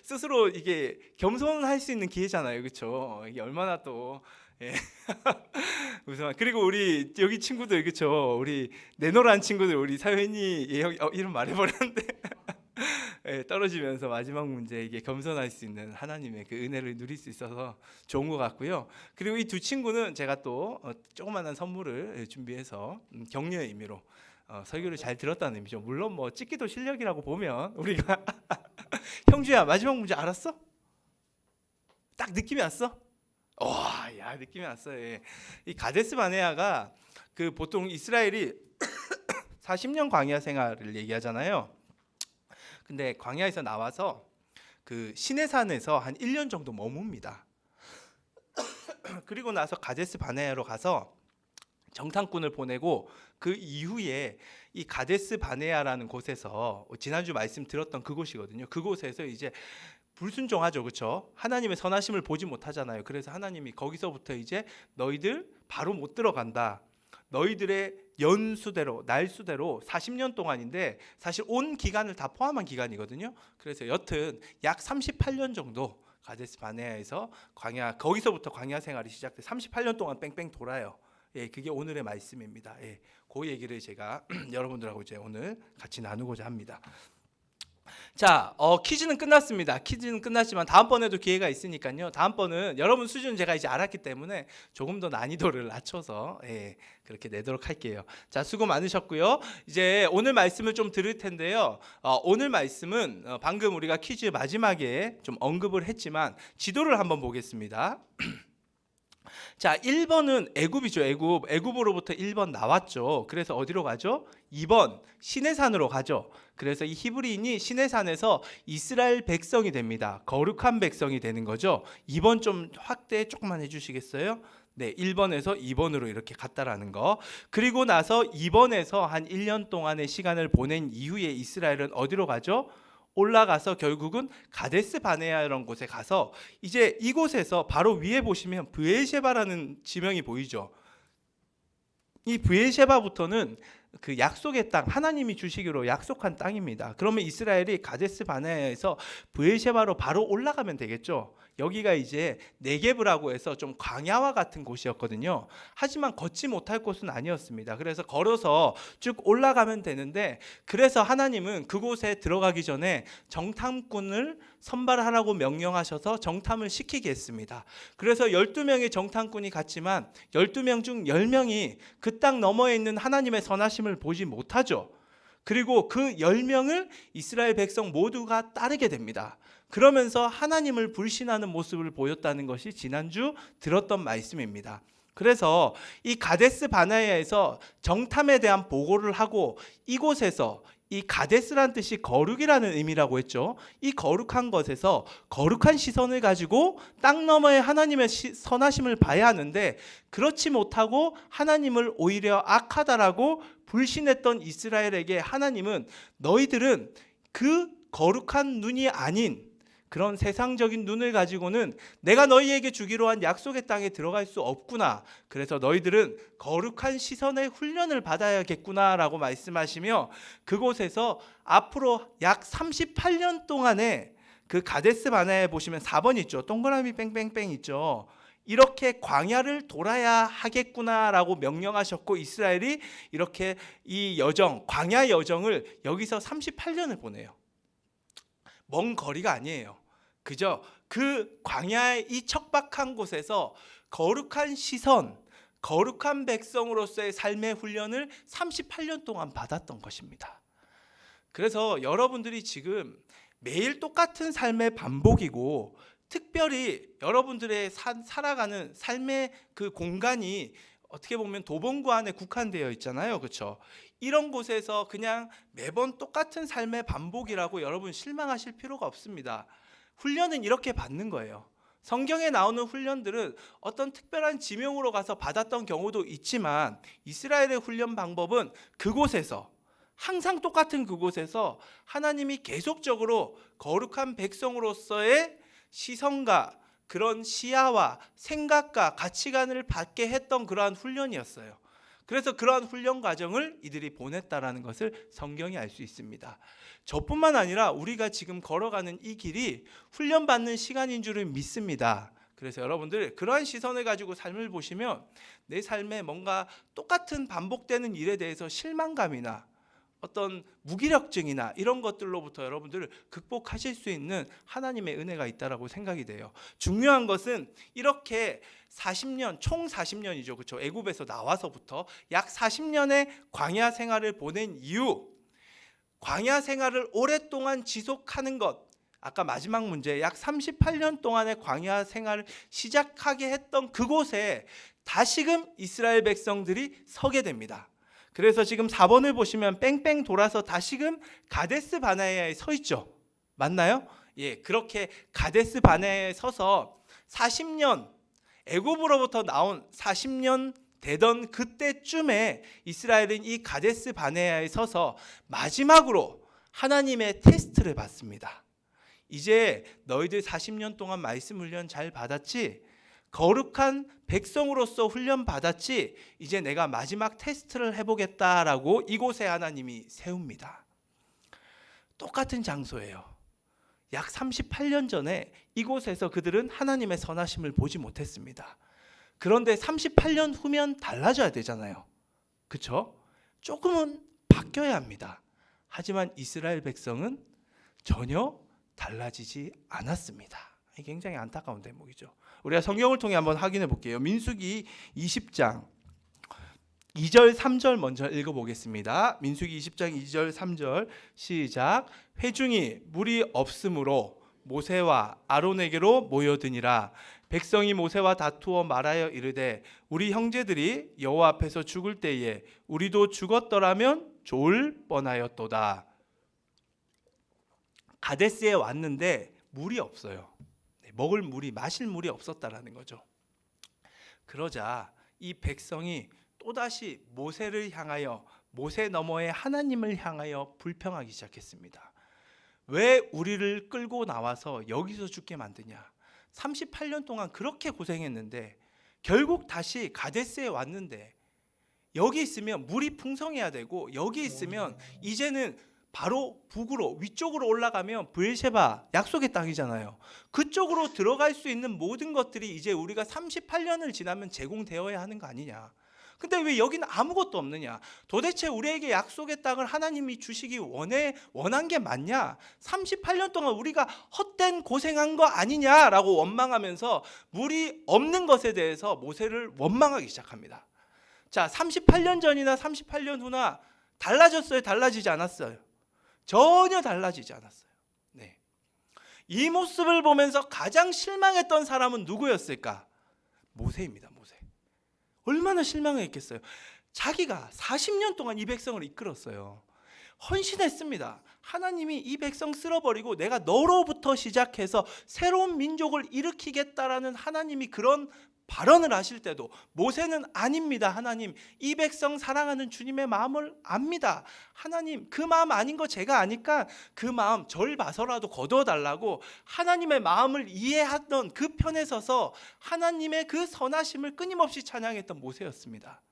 스스로 이게 겸손할 수 있는 기회잖아요, 그렇죠? 이게 얼마나 또 무슨 그리고 우리 여기 친구들 그렇죠? 우리 내노란 친구들 우리 사연이 이름 말해버렸는데. 떨어지면서 마지막 문제 이게 겸손할 수 있는 하나님의 그 은혜를 누릴 수 있어서 좋은 것 같고요. 그리고 이 두 친구는 제가 또 조그마한 선물을 준비해서 격려의 의미로 설교를 잘 들었다는 의미죠. 물론 뭐 찍기도 실력이라고 보면 우리가 형주야 마지막 문제 알았어? 딱 느낌이 왔어? 야 느낌이 왔어요. 예. 이 가데스 바네아가 그 보통 이스라엘이 40년 광야 생활을 얘기하잖아요. 근데 광야에서 나와서 그 시내산에서 한 1년 정도 머뭅니다. 그리고 나서 가데스 바네아로 가서 정탐꾼을 보내고 그 이후에 이 가데스 바네아라는 곳에서 지난주 말씀 들었던 그곳이거든요. 그곳에서 이제 불순종하죠, 그렇죠? 하나님의 선하심을 보지 못하잖아요. 그래서 하나님이 거기서부터 이제 너희들 바로 못 들어간다. 너희들의 연수대로 날수대로 40년 동안인데 사실 온 기간을 다 포함한 기간이거든요. 그래서 여튼 약 38년 정도 가데스 바네아에서 거기서부터 광야 생활이 시작돼 38년 동안 뺑뺑 돌아요. 예, 그게 오늘의 말씀입니다. 예, 그 얘기를 제가 여러분들하고 이제 오늘 같이 나누고자 합니다. 자, 퀴즈는 끝났습니다. 퀴즈는 끝났지만 다음번에도 기회가 있으니까요. 다음번은 여러분 수준 제가 이제 알았기 때문에 조금 더 난이도를 낮춰서 그렇게 내도록 할게요. 자, 수고 많으셨고요. 이제 오늘 말씀을 좀 들을 텐데요. 오늘 말씀은 방금 우리가 퀴즈 마지막에 좀 언급을 했지만 지도를 한번 보겠습니다. 자, 1번은 애굽이죠. 애굽으로부터 1번 나왔죠. 그래서 어디로 가죠? 2번 시내산으로 가죠. 그래서 이 히브리인이 시내산에서 이스라엘 백성이 됩니다. 거룩한 백성이 되는 거죠. 2번 좀 확대 조금만 해주시겠어요? 네, 1번에서 2번으로 이렇게 갔다라는 거. 그리고 나서 2번에서 한 1년 동안의 시간을 보낸 이후에 이스라엘은 어디로 가죠? 올라가서 결국은 가데스 바네아라는 곳에 가서 이제 이곳에서 바로 위에 보시면 브엘셰바라는 지명이 보이죠. 이 브엘셰바부터는 그 약속의 땅, 하나님이 주시기로 약속한 땅입니다. 그러면 이스라엘이 가데스 바네아에서 브엘셰바로 바로 올라가면 되겠죠. 여기가 이제 네게브라고 해서 좀 광야와 같은 곳이었거든요. 하지만 걷지 못할 곳은 아니었습니다. 그래서 걸어서 쭉 올라가면 되는데, 그래서 하나님은 그곳에 들어가기 전에 정탐꾼을 선발하라고 명령하셔서 정탐을 시키게 했습니다. 그래서 12명의 정탐꾼이 갔지만 12명 중 10명이 그 땅 너머에 있는 하나님의 선하심을 보지 못하죠. 그리고 그 10명을 이스라엘 백성 모두가 따르게 됩니다. 그러면서 하나님을 불신하는 모습을 보였다는 것이 지난주 들었던 말씀입니다. 그래서 이 가데스 바네아에서 정탐에 대한 보고를 하고, 이곳에서 이 가데스란 뜻이 거룩이라는 의미라고 했죠. 이 거룩한 것에서 거룩한 시선을 가지고 땅 너머의 하나님의 선하심을 봐야 하는데, 그렇지 못하고 하나님을 오히려 악하다라고 불신했던 이스라엘에게 하나님은 너희들은 그 거룩한 눈이 아닌 그런 세상적인 눈을 가지고는 내가 너희에게 주기로 한 약속의 땅에 들어갈 수 없구나. 그래서 너희들은 거룩한 시선의 훈련을 받아야겠구나라고 말씀하시며, 그곳에서 앞으로 약 38년 동안에 그 가데스 바네아에 보시면 4번 있죠. 동그라미 뺑뺑뺑 있죠. 이렇게 광야를 돌아야 하겠구나라고 명령하셨고, 이스라엘이 이렇게 이 여정, 광야 여정을 여기서 38년을 보내요. 먼 거리가 아니에요. 그저 그 광야의 이 척박한 곳에서 거룩한 시선, 거룩한 백성으로서의 삶의 훈련을 38년 동안 받았던 것입니다. 그래서 여러분들이 지금 매일 똑같은 삶의 반복이고, 특별히 여러분들의 살아가는 삶의 그 공간이 어떻게 보면 도봉구 안에 국한되어 있잖아요. 그렇죠? 이런 곳에서 그냥 매번 똑같은 삶의 반복이라고 여러분 실망하실 필요가 없습니다. 훈련은 이렇게 받는 거예요. 성경에 나오는 훈련들은 어떤 특별한 지명으로 가서 받았던 경우도 있지만, 이스라엘의 훈련 방법은 그곳에서, 항상 똑같은 그곳에서 하나님이 계속적으로 거룩한 백성으로서의 시선과 그런 시야와 생각과 가치관을 받게 했던 그러한 훈련이었어요. 그래서 그러한 훈련 과정을 이들이 보냈다라는 것을 성경이 알 수 있습니다. 저뿐만 아니라 우리가 지금 걸어가는 이 길이 훈련받는 시간인 줄을 믿습니다. 그래서 여러분들 그러한 시선을 가지고 삶을 보시면 내 삶에 뭔가 똑같은 반복되는 일에 대해서 실망감이나 어떤 무기력증이나 이런 것들로부터 여러분들을 극복하실 수 있는 하나님의 은혜가 있다라고 생각이 돼요. 중요한 것은 이렇게 40년, 총 40년이죠. 그렇죠? 애굽에서 나와서부터 약 40년의 광야 생활을 보낸 이후, 광야 생활을 오랫동안 지속하는 것, 아까 마지막 문제 약 38년 동안의 광야 생활을 시작하게 했던 그곳에 다시금 이스라엘 백성들이 서게 됩니다. 그래서 지금 4번을 보시면 뺑뺑 돌아서 다시금 가데스 바네아에 서 있죠. 맞나요? 예, 그렇게 가데스 바네아에 서서 40년, 애굽으로부터 나온 40년 되던 그때쯤에 이스라엘은 이 가데스 바네아에 서서 마지막으로 하나님의 테스트를 받습니다. 이제 너희들 40년 동안 말씀 훈련 잘 받았지? 거룩한 백성으로서 훈련 받았지? 이제 내가 마지막 테스트를 해보겠다라고 이곳에 하나님이 세웁니다. 똑같은 장소예요. 약 38년 전에 이곳에서 그들은 하나님의 선하심을 보지 못했습니다. 그런데 38년 후면 달라져야 되잖아요. 그렇죠? 조금은 바뀌어야 합니다. 하지만 이스라엘 백성은 전혀 달라지지 않았습니다. 굉장히 안타까운 대목이죠. 우리가 성경을 통해 한번 확인해 볼게요. 민수기 20장 2절 3절 먼저 읽어보겠습니다. 민수기 20장 2절 3절 시작. 회중이 물이 없으므로 모세와 아론에게로 모여드니라. 백성이 모세와 다투어 말하여 이르되 우리 형제들이 여호와 앞에서 죽을 때에 우리도 죽었더라면 좋을 뻔하였도다. 가데스에 왔는데 물이 없어요. 먹을 물이, 마실 물이 없었다라는 거죠. 그러자 이 백성이 또다시 모세를 향하여, 모세 너머의 하나님을 향하여 불평하기 시작했습니다. 왜 우리를 끌고 나와서 여기서 죽게 만드냐? 38년 동안 그렇게 고생했는데 결국 다시 가데스에 왔는데 여기 있으면 물이 풍성해야 되고, 여기 있으면 이제는 바로 북으로 위쪽으로 올라가면 브엘셰바 약속의 땅이잖아요. 그쪽으로 들어갈 수 있는 모든 것들이 이제 우리가 38년을 지나면 제공되어야 하는 거 아니냐. 근데 왜 여기는 아무것도 없느냐? 도대체 우리에게 약속의 땅을 하나님이 주시기 원한 게 맞냐? 38년 동안 우리가 헛된 고생한 거 아니냐라고 원망하면서 물이 없는 것에 대해서 모세를 원망하기 시작합니다. 자, 38년 전이나 38년 후나 달라졌어요? 달라지지 않았어요? 전혀 달라지지 않았어요. 네. 이 모습을 보면서 가장 실망했던 사람은 누구였을까? 모세입니다. 모세. 얼마나 실망했겠어요. 자기가 40년 동안 이 백성을 이끌었어요. 헌신했습니다. 하나님이 이 백성 쓸어버리고 내가 너로부터 시작해서 새로운 민족을 일으키겠다라는 하나님이 그런 발언을 하실 때도 모세는 아닙니다. 하나님, 이 백성 사랑하는 주님의 마음을 압니다. 하나님, 그 마음 아닌 거 제가 아니까 그 마음 절 봐서라도 거둬달라고 하나님의 마음을 이해하던 그 편에 서서 하나님의 그 선하심을 끊임없이 찬양했던 모세였습니다.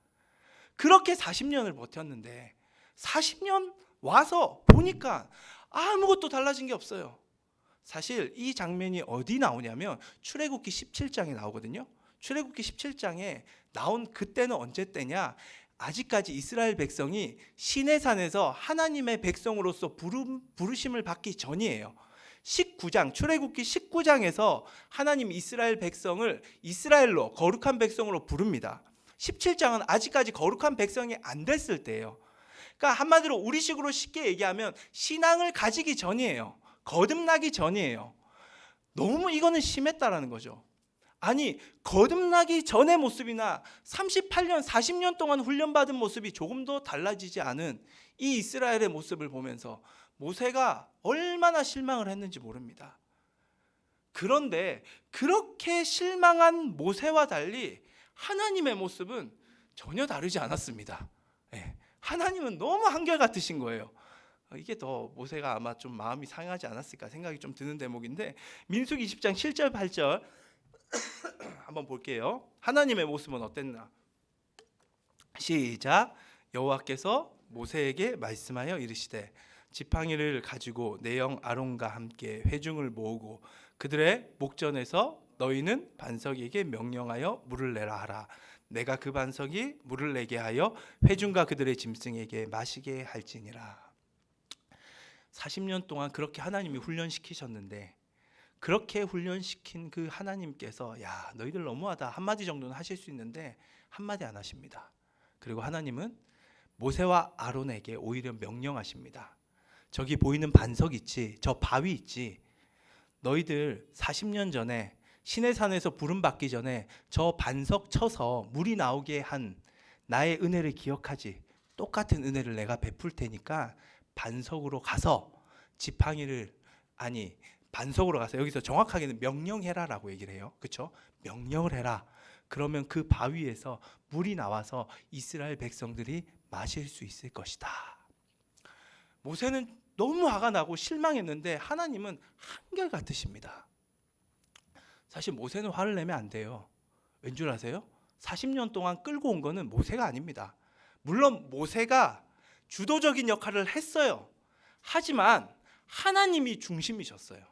그렇게 40년을 버텼는데 40년 와서 보니까 아무것도 달라진 게 없어요. 사실 이 장면이 어디 나오냐면 출애굽기 17장에 나오거든요. 출애굽기 17장에 나온 그때는 언제 때냐? 아직까지 이스라엘 백성이 시내산에서 하나님의 백성으로서 부르심을 받기 전이에요. 19장, 출애굽기 19장에서 하나님 이스라엘 백성을 이스라엘로, 거룩한 백성으로 부릅니다. 17장은 아직까지 거룩한 백성이 안 됐을 때예요. 그러니까 한마디로 우리식으로 쉽게 얘기하면 신앙을 가지기 전이에요. 거듭나기 전이에요. 너무 이거는 심했다라는 거죠. 아니, 거듭나기 전의 모습이나 38년, 40년 동안 훈련받은 모습이 조금도 달라지지 않은 이 이스라엘의 모습을 보면서 모세가 얼마나 실망을 했는지 모릅니다. 그런데 그렇게 실망한 모세와 달리 하나님의 모습은 전혀 다르지 않았습니다. 하나님은 너무 한결같으신 거예요. 이게 더 모세가 아마 좀 마음이 상하지 않았을까 생각이 좀 드는 대목인데, 민수기 20장 7절 8절 한번 볼게요. 하나님의 모습은 어땠나? 시작. 여호와께서 모세에게 말씀하여 이르시되 지팡이를 가지고 내 형 아론과 함께 회중을 모으고 그들의 목전에서 너희는 반석에게 명령하여 물을 내라 하라. 내가 그 반석이 물을 내게 하여 회중과 그들의 짐승에게 마시게 할지니라. 40년 동안 그렇게 하나님이 훈련시키셨는데, 그렇게 훈련시킨 그 하나님께서 야, 너희들 너무하다 한마디 정도는 하실 수 있는데 한마디 안 하십니다. 그리고 하나님은 모세와 아론에게 오히려 명령하십니다. 저기 보이는 반석 있지, 저 바위 있지, 너희들 40년 전에 시내산에서 부름받기 전에 저 반석 쳐서 물이 나오게 한 나의 은혜를 기억하지. 똑같은 은혜를 내가 베풀 테니까 반석으로 가서 반석으로 가서, 여기서 정확하게는 명령해라라고 얘기를 해요. 그렇죠? 명령을 해라. 그러면 그 바위에서 물이 나와서 이스라엘 백성들이 마실 수 있을 것이다. 모세는 너무 화가 나고 실망했는데 하나님은 한결같으십니다. 사실 모세는 화를 내면 안 돼요. 왠 줄 아세요? 40년 동안 끌고 온 거는 모세가 아닙니다. 물론 모세가 주도적인 역할을 했어요. 하지만 하나님이 중심이셨어요.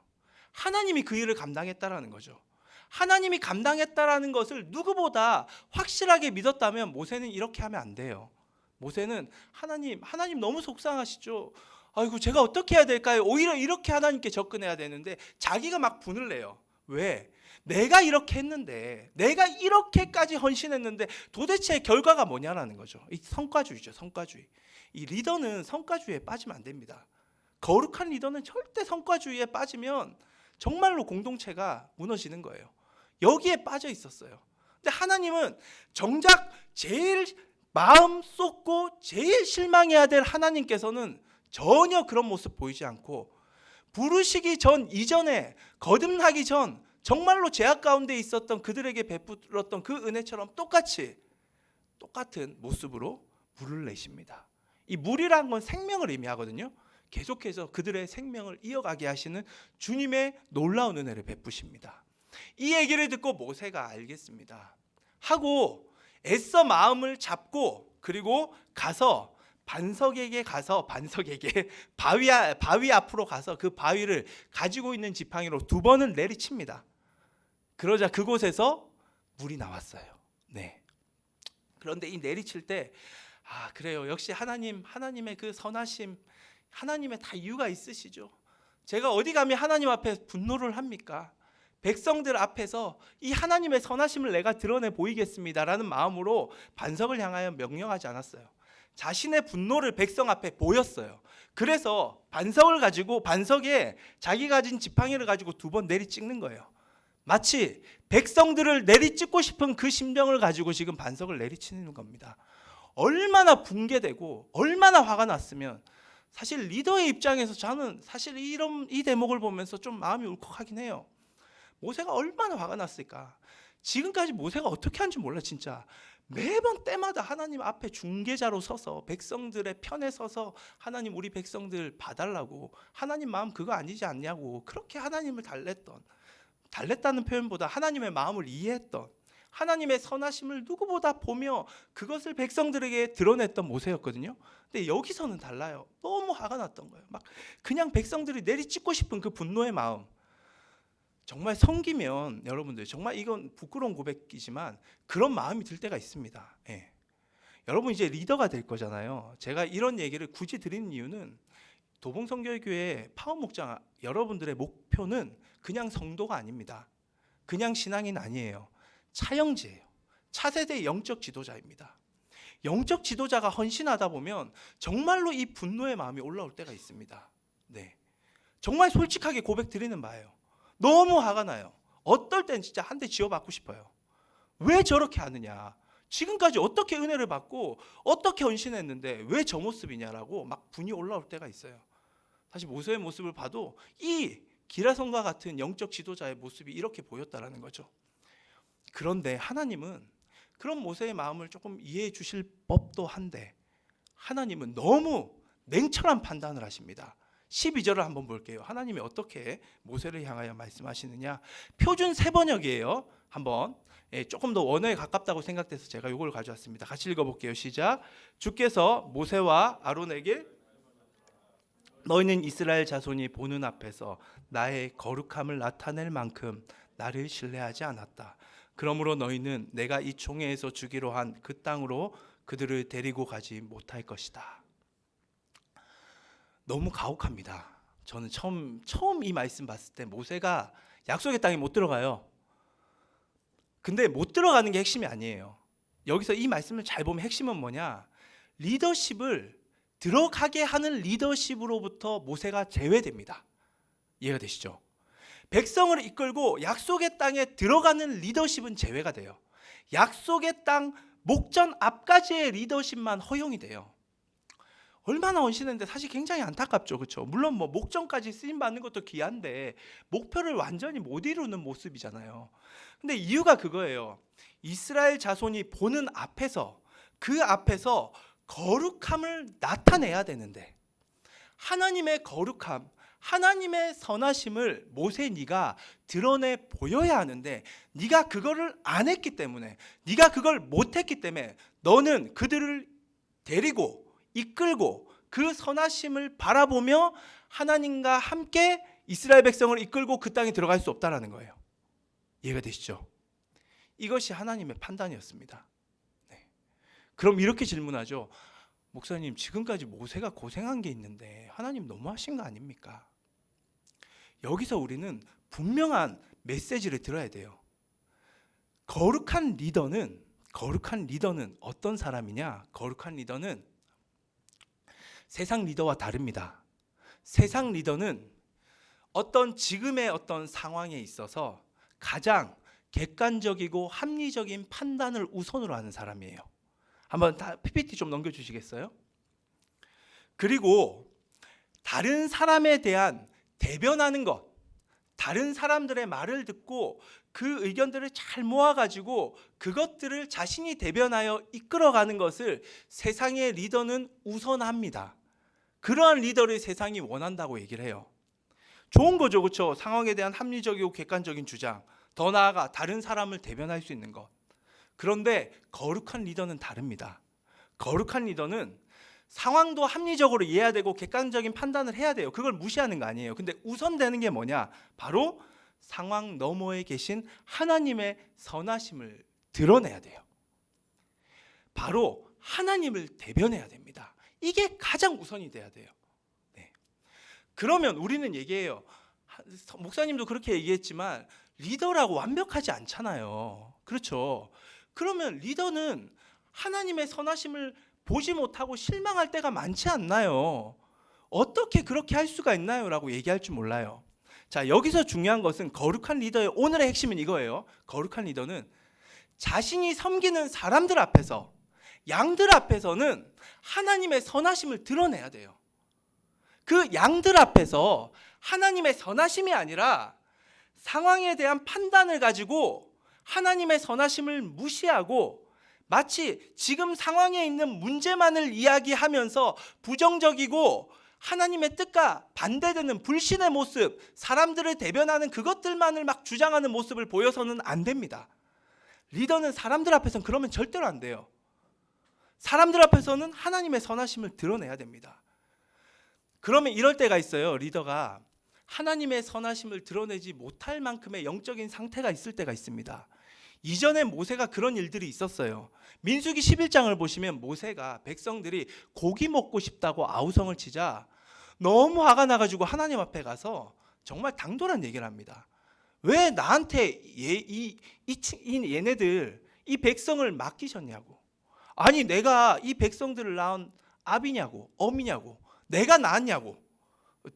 하나님이 그 일을 감당했다라는 거죠. 하나님이 감당했다라는 것을 누구보다 확실하게 믿었다면 모세는 이렇게 하면 안 돼요. 모세는 하나님 너무 속상하시죠. 아이고, 제가 어떻게 해야 될까요? 오히려 이렇게 하나님께 접근해야 되는데 자기가 막 분을 내요. 왜? 내가 이렇게 했는데, 내가 이렇게까지 헌신했는데 도대체 결과가 뭐냐라는 거죠. 이 성과주의죠. 성과주의. 이 리더는 성과주의에 빠지면 안 됩니다. 거룩한 리더는 절대 성과주의에 빠지면 정말로 공동체가 무너지는 거예요. 여기에 빠져 있었어요. 근데 하나님은 정작 제일 마음 쏟고 제일 실망해야 될 하나님께서는 전혀 그런 모습 보이지 않고 부르시기 전 이전에 거듭나기 전 정말로 죄악 가운데 있었던 그들에게 베풀었던 그 은혜처럼 똑같은 모습으로 물을 내십니다. 이 물이란 건 생명을 의미하거든요. 계속해서 그들의 생명을 이어가게 하시는 주님의 놀라운 은혜를 베푸십니다. 이 얘기를 듣고 모세가 알겠습니다 하고 애써 마음을 잡고 그리고 가서 반석에게 바위 앞으로 가서 그 바위를 가지고 있는 지팡이로 2번을 내리칩니다. 그러자 그곳에서 물이 나왔어요. 네. 그런데 이 내리칠 때 그래요. 역시 하나님의 그 선하심, 하나님의 다 이유가 있으시죠. 제가 어디 가면 하나님 앞에 분노를 합니까? 백성들 앞에서 이 하나님의 선하심을 내가 드러내 보이겠습니다라는 마음으로 반석을 향하여 명령하지 않았어요. 자신의 분노를 백성 앞에 보였어요. 그래서 반석에 자기 가진 지팡이를 가지고 2번 내리 찍는 거예요. 마치 백성들을 내리 찍고 싶은 그 심정을 가지고 지금 반석을 내리치는 겁니다. 얼마나 붕괴되고 얼마나 화가 났으면, 사실 리더의 입장에서 저는 사실 이 대목을 보면서 좀 마음이 울컥하긴 해요. 모세가 얼마나 화가 났을까. 지금까지 모세가 어떻게 한지 몰라. 진짜 매번 때마다 하나님 앞에 중개자로 서서 백성들의 편에 서서 하나님 우리 백성들 봐달라고, 하나님 마음 그거 아니지 않냐고 그렇게 하나님을 달랬다는 표현보다 하나님의 마음을 이해했던, 하나님의 선하심을 누구보다 보며 그것을 백성들에게 드러냈던 모세였거든요. 근데 여기서는 달라요. 너무 화가 났던 거예요. 막 그냥 백성들이 내리찍고 싶은 그 분노의 마음. 정말 섬기면 여러분들 정말 이건 부끄러운 고백이지만 그런 마음이 들 때가 있습니다. 예. 여러분 이제 리더가 될 거잖아요. 제가 이런 얘기를 굳이 드리는 이유는 도봉성결교회 파원목장 여러분들의 목표는 그냥 성도가 아닙니다. 그냥 신앙인 아니에요. 차영지예요. 차세대 영적 지도자입니다. 영적 지도자가 헌신하다 보면 정말로 이 분노의 마음이 올라올 때가 있습니다. 네. 정말 솔직하게 고백 드리는 바예요. 너무 화가 나요. 어떨 땐 진짜 한 대 쥐어받고 싶어요. 왜 저렇게 하느냐. 지금까지 어떻게 은혜를 받고 어떻게 헌신했는데 왜 저 모습이냐라고 막 분이 올라올 때가 있어요. 사실 모세의 모습을 봐도 이 기라성과 같은 영적 지도자의 모습이 이렇게 보였다라는 거죠. 그런데 하나님은 그런 모세의 마음을 조금 이해해 주실 법도 한데 하나님은 너무 냉철한 판단을 하십니다. 12절을 한번 볼게요. 하나님이 어떻게 모세를 향하여 말씀하시느냐. 표준 세번역이에요. 한번 조금 더 원어에 가깝다고 생각돼서 제가 이걸 가져왔습니다. 같이 읽어볼게요. 시작. 주께서 모세와 아론에게 너희는 이스라엘 자손이 보는 앞에서 나의 거룩함을 나타낼 만큼 나를 신뢰하지 않았다. 그러므로 너희는 내가 이 총회에서 주기로 한 그 땅으로 그들을 데리고 가지 못할 것이다. 너무 가혹합니다. 저는 처음 이 말씀 봤을 때 모세가 약속의 땅에 못 들어가요. 근데 못 들어가는 게 핵심이 아니에요. 여기서 이 말씀을 잘 보면 핵심은 뭐냐? 리더십을 들어가게 하는 리더십으로부터 모세가 제외됩니다. 이해가 되시죠? 백성을 이끌고 약속의 땅에 들어가는 리더십은 제외가 돼요. 약속의 땅 목전 앞까지의 리더십만 허용이 돼요. 얼마나 헌신했는데 사실 굉장히 안타깝죠. 그렇죠? 물론 뭐 목전까지 쓰임 받는 것도 귀한데 목표를 완전히 못 이루는 모습이잖아요. 근데 이유가 그거예요. 이스라엘 자손이 보는 앞에서, 그 앞에서 거룩함을 나타내야 되는데 하나님의 거룩함, 하나님의 선하심을 모세 네가 드러내 보여야 하는데 네가 그거를 안 했기 때문에, 네가 그걸 못 했기 때문에 너는 그들을 데리고 이끌고 그 선하심을 바라보며 하나님과 함께 이스라엘 백성을 이끌고 그 땅에 들어갈 수 없다라는 거예요. 이해가 되시죠? 이것이 하나님의 판단이었습니다. 네. 그럼 이렇게 질문하죠. 목사님, 지금까지 모세가 고생한 게 있는데 하나님 너무하신 거 아닙니까? 여기서 우리는 분명한 메시지를 들어야 돼요. 거룩한 리더는 어떤 사람이냐? 거룩한 리더는 세상 리더와 다릅니다. 세상 리더는 어떤 지금의 어떤 상황에 있어서 가장 객관적이고 합리적인 판단을 우선으로 하는 사람이에요. 한번 다 PPT 좀 넘겨주시겠어요? 그리고 다른 사람에 대한 대변하는 것, 다른 사람들의 말을 듣고 그 의견들을 잘 모아가지고 그것들을 자신이 대변하여 이끌어가는 것을 세상의 리더는 우선합니다. 그러한 리더를 세상이 원한다고 얘기를 해요. 좋은 거죠, 그렇죠? 상황에 대한 합리적이고 객관적인 주장, 더 나아가 다른 사람을 대변할 수 있는 것. 그런데 거룩한 리더는 다릅니다. 거룩한 리더는 상황도 합리적으로 이해해야 되고 객관적인 판단을 해야 돼요. 그걸 무시하는 거 아니에요. 근데 우선되는 게 뭐냐? 바로 상황 너머에 계신 하나님의 선하심을 드러내야 돼요. 바로 하나님을 대변해야 됩니다. 이게 가장 우선이 돼야 돼요. 네. 그러면 우리는 얘기해요. 목사님도 그렇게 얘기했지만 리더라고 완벽하지 않잖아요. 그렇죠? 그러면 리더는 하나님의 선하심을 보지 못하고 실망할 때가 많지 않나요? 어떻게 그렇게 할 수가 있나요? 라고 얘기할 줄 몰라요. 자, 여기서 중요한 것은 거룩한 리더의 오늘의 핵심은 이거예요. 거룩한 리더는 자신이 섬기는 사람들 앞에서, 양들 앞에서는 하나님의 선하심을 드러내야 돼요. 그 양들 앞에서 하나님의 선하심이 아니라 상황에 대한 판단을 가지고 하나님의 선하심을 무시하고 마치 지금 상황에 있는 문제만을 이야기하면서 부정적이고 하나님의 뜻과 반대되는 불신의 모습, 사람들을 대변하는 그것들만을 막 주장하는 모습을 보여서는 안 됩니다. 리더는 사람들 앞에서는 그러면 절대로 안 돼요. 사람들 앞에서는 하나님의 선하심을 드러내야 됩니다. 그러면 이럴 때가 있어요. 리더가 하나님의 선하심을 드러내지 못할 만큼의 영적인 상태가 있을 때가 있습니다. 이전에 모세가 그런 일들이 있었어요. 민수기 11장을 보시면 모세가 백성들이 고기 먹고 싶다고 아우성을 치자 너무 화가 나가지고 하나님 앞에 가서 정말 당돌한 얘기를 합니다. 왜 나한테 얘네들 이 백성을 맡기셨냐고. 아니 내가 이 백성들을 낳은 아비냐고 어미냐고 내가 낳았냐고.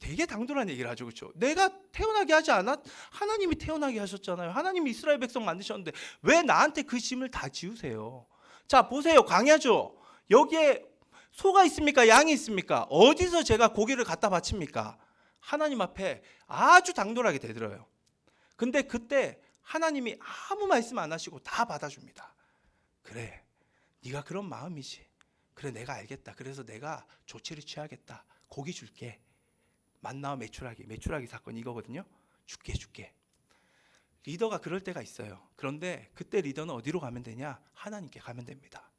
되게 당돌한 얘기를 하죠. 그렇죠? 내가 태어나게 하지 않았? 하나님이 태어나게 하셨잖아요. 하나님이 이스라엘 백성 만드셨는데 왜 나한테 그 짐을 다 지우세요? 자 보세요. 광야죠. 여기에 소가 있습니까? 양이 있습니까? 어디서 제가 고기를 갖다 바칩니까? 하나님 앞에 아주 당돌하게 대들어요. 근데 그때 하나님이 아무 말씀 안 하시고 다 받아줍니다. 그래 네가 그런 마음이지. 그래 내가 알겠다. 그래서 내가 조치를 취하겠다. 고기 줄게. 만나와 메추라기 사건 이거거든요. 줄게. 리더가 그럴 때가 있어요. 그런데 그때 리더는 어디로 가면 되냐? 하나님께 가면 됩니다.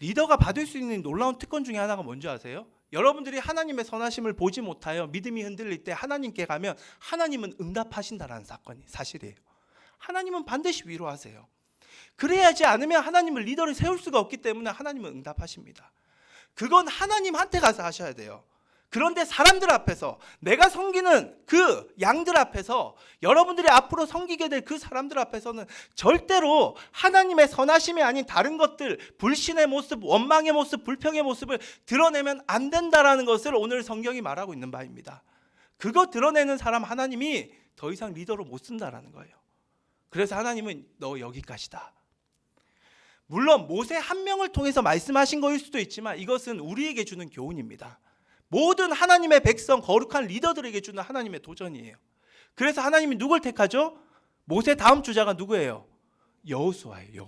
리더가 받을 수 있는 놀라운 특권 중에 하나가 뭔지 아세요? 여러분들이 하나님의 선하심을 보지 못하여 믿음이 흔들릴 때 하나님께 가면 하나님은 응답하신다라는 사실이에요. 하나님은 반드시 위로하세요. 그래야지 않으면 하나님은 리더를 세울 수가 없기 때문에 하나님은 응답하십니다. 그건 하나님한테 가서 하셔야 돼요. 그런데 사람들 앞에서 내가 섬기는 그 양들 앞에서 여러분들이 앞으로 섬기게 될 그 사람들 앞에서는 절대로 하나님의 선하심이 아닌 다른 것들, 불신의 모습, 원망의 모습, 불평의 모습을 드러내면 안 된다라는 것을 오늘 성경이 말하고 있는 바입니다. 그거 드러내는 사람 하나님이 더 이상 리더로 못 쓴다라는 거예요. 그래서 하나님은 너 여기까지다. 물론 모세 한 명을 통해서 말씀하신 거일 수도 있지만 이것은 우리에게 주는 교훈입니다. 모든 하나님의 백성 거룩한 리더들에게 주는 하나님의 도전이에요. 그래서 하나님이 누굴 택하죠? 모세 다음 주자가 누구예요? 여호수아예요.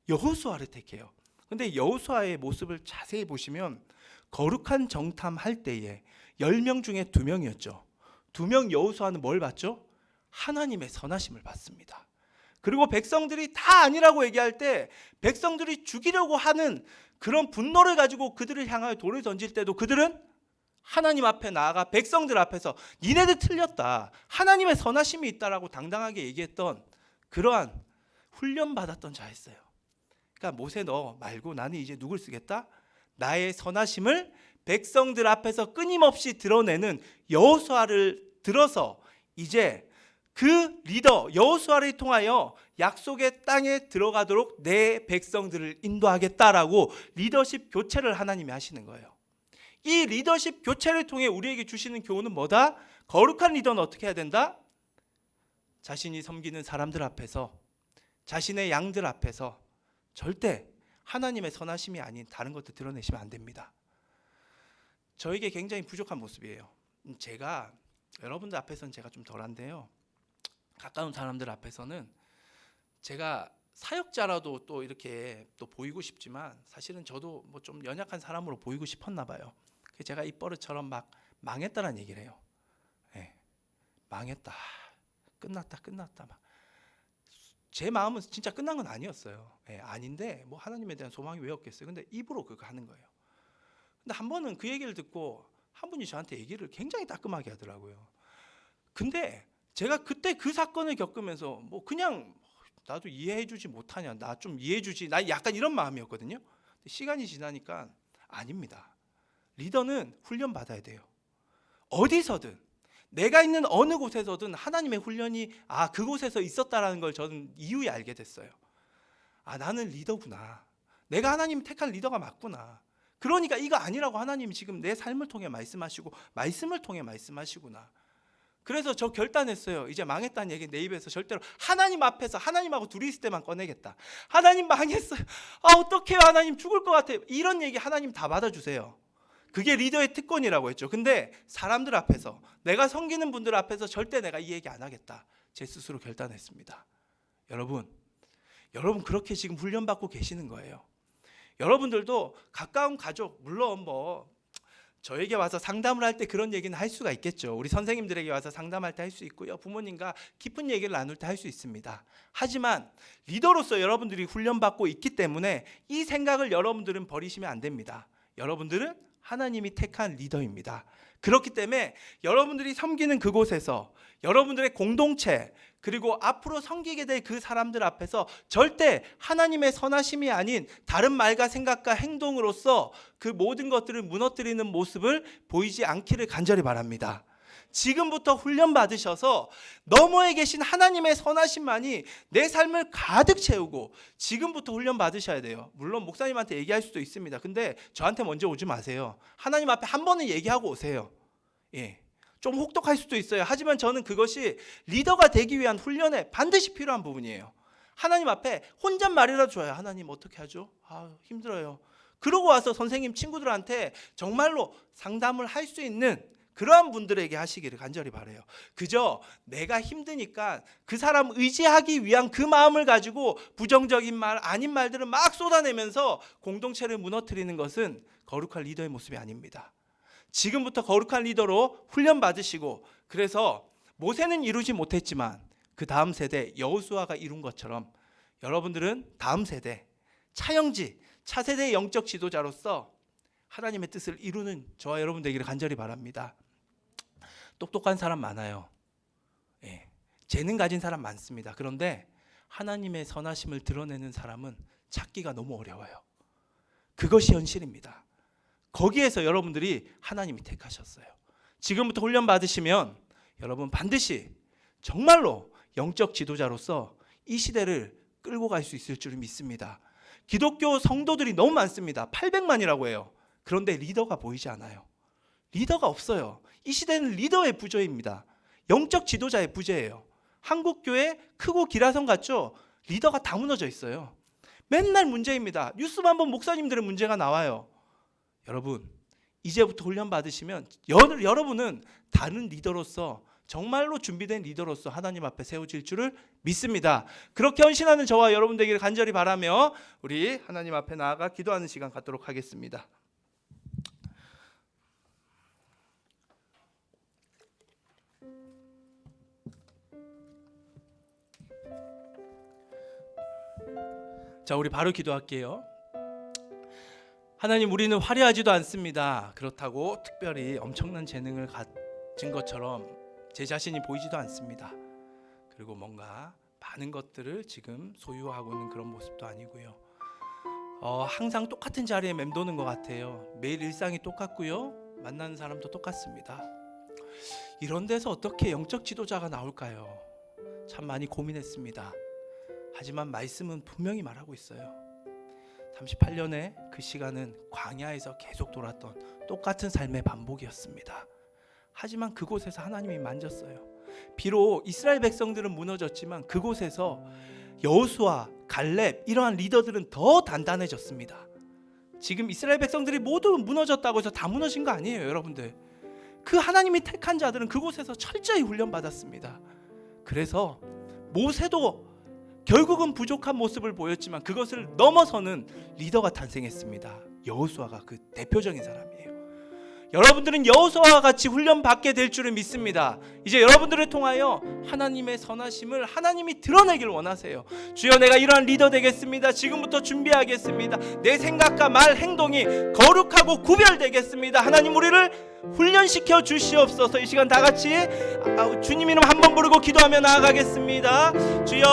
여호수아를 택해요. 근데 여호수아의 모습을 자세히 보시면 거룩한 정탐할 때에 10명 중에 2명이었죠. 2명 여호수아는 뭘 받죠? 하나님의 선하심을 받습니다. 그리고 백성들이 다 아니라고 얘기할 때 백성들이 죽이려고 하는 그런 분노를 가지고 그들을 향하여 돌을 던질 때도 그들은 하나님 앞에 나아가 백성들 앞에서 니네들 틀렸다. 하나님의 선하심이 있다라고 당당하게 얘기했던 그러한 훈련받았던 자였어요. 그러니까 모세 너 말고 나는 이제 누굴 쓰겠다? 나의 선하심을 백성들 앞에서 끊임없이 드러내는 여호수아를 들어서 이제 그 리더 여호수아를 통하여 약속의 땅에 들어가도록 내 백성들을 인도하겠다라고 리더십 교체를 하나님이 하시는 거예요. 이 리더십 교체를 통해 우리에게 주시는 교훈은 뭐다? 거룩한 리더는 어떻게 해야 된다? 자신이 섬기는 사람들 앞에서, 자신의 양들 앞에서 절대 하나님의 선하심이 아닌 다른 것들 드러내시면 안 됩니다. 저에게 굉장히 부족한 모습이에요. 제가 여러분들 앞에서는 제가 좀 덜한데요, 가까운 사람들 앞에서는 제가 사역자라도 또 이렇게 또 보이고 싶지만 사실은 저도 뭐 좀 연약한 사람으로 보이고 싶었나 봐요. 그래서 제가 입버릇처럼 막 망했다는 얘기를 해요. 네, 망했다, 끝났다 막. 제 마음은 진짜 끝난 건 아니었어요. 네, 아닌데 뭐 하나님에 대한 소망이 왜 없겠어요. 근데 입으로 그거 하는 거예요. 근데 한 번은 그 얘기를 듣고 한 분이 저한테 얘기를 굉장히 따끔하게 하더라고요. 근데 제가 그때 그 사건을 겪으면서 뭐 그냥 나도 이해해주지 못하냐, 나 좀 이해해주지, 나 약간 이런 마음이었거든요. 근데 시간이 지나니까 아닙니다. 리더는 훈련 받아야 돼요. 어디서든, 내가 있는 어느 곳에서든 하나님의 훈련이 그곳에서 있었다라는 걸 저는 이후에 알게 됐어요. 나는 리더구나, 내가 하나님 택한 리더가 맞구나. 그러니까 이거 아니라고 하나님이 지금 내 삶을 통해 말씀하시고 말씀을 통해 말씀하시구나. 그래서 저 결단했어요. 이제 망했다는 얘기 내 입에서 절대로 하나님 앞에서 하나님하고 둘이 있을 때만 꺼내겠다. 하나님 망했어요. 어떡해요, 하나님 죽을 것 같아요. 이런 얘기 하나님 다 받아주세요. 그게 리더의 특권이라고 했죠. 근데 사람들 앞에서, 내가 섬기는 분들 앞에서 절대 내가 이 얘기 안 하겠다, 제 스스로 결단했습니다. 여러분 그렇게 지금 훈련받고 계시는 거예요. 여러분들도 가까운 가족, 물론 뭐 저에게 와서 상담을 할 때 그런 얘기는 할 수가 있겠죠. 우리 선생님들에게 와서 상담할 때 할 수 있고요, 부모님과 깊은 얘기를 나눌 때 할 수 있습니다. 하지만 리더로서 여러분들이 훈련받고 있기 때문에 이 생각을 여러분들은 버리시면 안 됩니다. 여러분들은 하나님이 택한 리더입니다. 그렇기 때문에 여러분들이 섬기는 그곳에서, 여러분들의 공동체, 그리고 앞으로 섬기게 될 그 사람들 앞에서 절대 하나님의 선하심이 아닌 다른 말과 생각과 행동으로서 그 모든 것들을 무너뜨리는 모습을 보이지 않기를 간절히 바랍니다. 지금부터 훈련 받으셔서 너머에 계신 하나님의 선하심만이 내 삶을 가득 채우고, 지금부터 훈련 받으셔야 돼요. 물론 목사님한테 얘기할 수도 있습니다. 근데 저한테 먼저 오지 마세요. 하나님 앞에 한 번은 얘기하고 오세요. 좀 혹독할 수도 있어요. 하지만 저는 그것이 리더가 되기 위한 훈련에 반드시 필요한 부분이에요. 하나님 앞에 혼잣말이라도 줘요. 하나님 어떻게 하죠? 힘들어요. 그러고 와서 선생님, 친구들한테 정말로 상담을 할 수 있는 그러한 분들에게 하시기를 간절히 바라요. 그저 내가 힘드니까 그 사람 의지하기 위한 그 마음을 가지고 부정적인 말, 아닌 말들을 막 쏟아내면서 공동체를 무너뜨리는 것은 거룩한 리더의 모습이 아닙니다. 지금부터 거룩한 리더로 훈련 받으시고, 그래서 모세는 이루지 못했지만 그 다음 세대 여호수아가 이룬 것처럼 여러분들은 다음 세대 차세대 영적 지도자로서 하나님의 뜻을 이루는 저와 여러분 되기를 간절히 바랍니다. 똑똑한 사람 많아요. 재능 가진 사람 많습니다. 그런데 하나님의 선하심을 드러내는 사람은 찾기가 너무 어려워요. 그것이 현실입니다. 거기에서 여러분들이 하나님이 택하셨어요. 지금부터 훈련 받으시면 여러분 반드시 정말로 영적 지도자로서 이 시대를 끌고 갈 수 있을 줄 믿습니다. 기독교 성도들이 너무 많습니다. 800만이라고 해요. 그런데 리더가 보이지 않아요. 리더가 없어요. 이 시대는 리더의 부재입니다. 영적 지도자의 부재예요. 한국교회 크고 기라성 같죠? 리더가 다 무너져 있어요. 맨날 문제입니다. 뉴스만 보면 목사님들의 문제가 나와요. 여러분, 이제부터 훈련 받으시면 여러분은 다른 리더로서, 정말로 준비된 리더로서 하나님 앞에 세워질 줄을 믿습니다. 그렇게 헌신하는 저와 여러분 되기를 간절히 바라며 우리 하나님 앞에 나아가 기도하는 시간 갖도록 하겠습니다. 자, 우리 바로 기도할게요. 하나님, 우리는 화려하지도 않습니다. 그렇다고 특별히 엄청난 재능을 가진 것처럼 제 자신이 보이지도 않습니다. 그리고 뭔가 많은 것들을 지금 소유하고 있는 그런 모습도 아니고요. 항상 똑같은 자리에 맴도는 것 같아요. 매일 일상이 똑같고요. 만나는 사람도 똑같습니다. 이런 데서 어떻게 영적 지도자가 나올까요? 참 많이 고민했습니다. 하지만 말씀은 분명히 말하고 있어요. 38년의 그 시간은 광야에서 계속 돌았던 똑같은 삶의 반복이었습니다. 하지만 그곳에서 하나님이 만졌어요. 비록 이스라엘 백성들은 무너졌지만 그곳에서 여호수아, 갈렙 이러한 리더들은 더 단단해졌습니다. 지금 이스라엘 백성들이 모두 무너졌다고 해서 다 무너진 거 아니에요, 여러분들. 그 하나님이 택한 자들은 그곳에서 철저히 훈련받았습니다. 그래서 모세도 결국은 부족한 모습을 보였지만 그것을 넘어서는 리더가 탄생했습니다. 여호수아가 그 대표적인 사람이에요. 여러분들은 여호수아와 같이 훈련받게 될 줄을 믿습니다. 이제 여러분들을 통하여 하나님의 선하심을 하나님이 드러내길 원하세요. 주여, 내가 이러한 리더 되겠습니다. 지금부터 준비하겠습니다. 내 생각과 말, 행동이 거룩하고 구별되겠습니다. 하나님, 우리를 훈련시켜 주시옵소서. 이 시간 다 같이 주님 이름 한 번 부르고 기도하며 나아가겠습니다. 주여,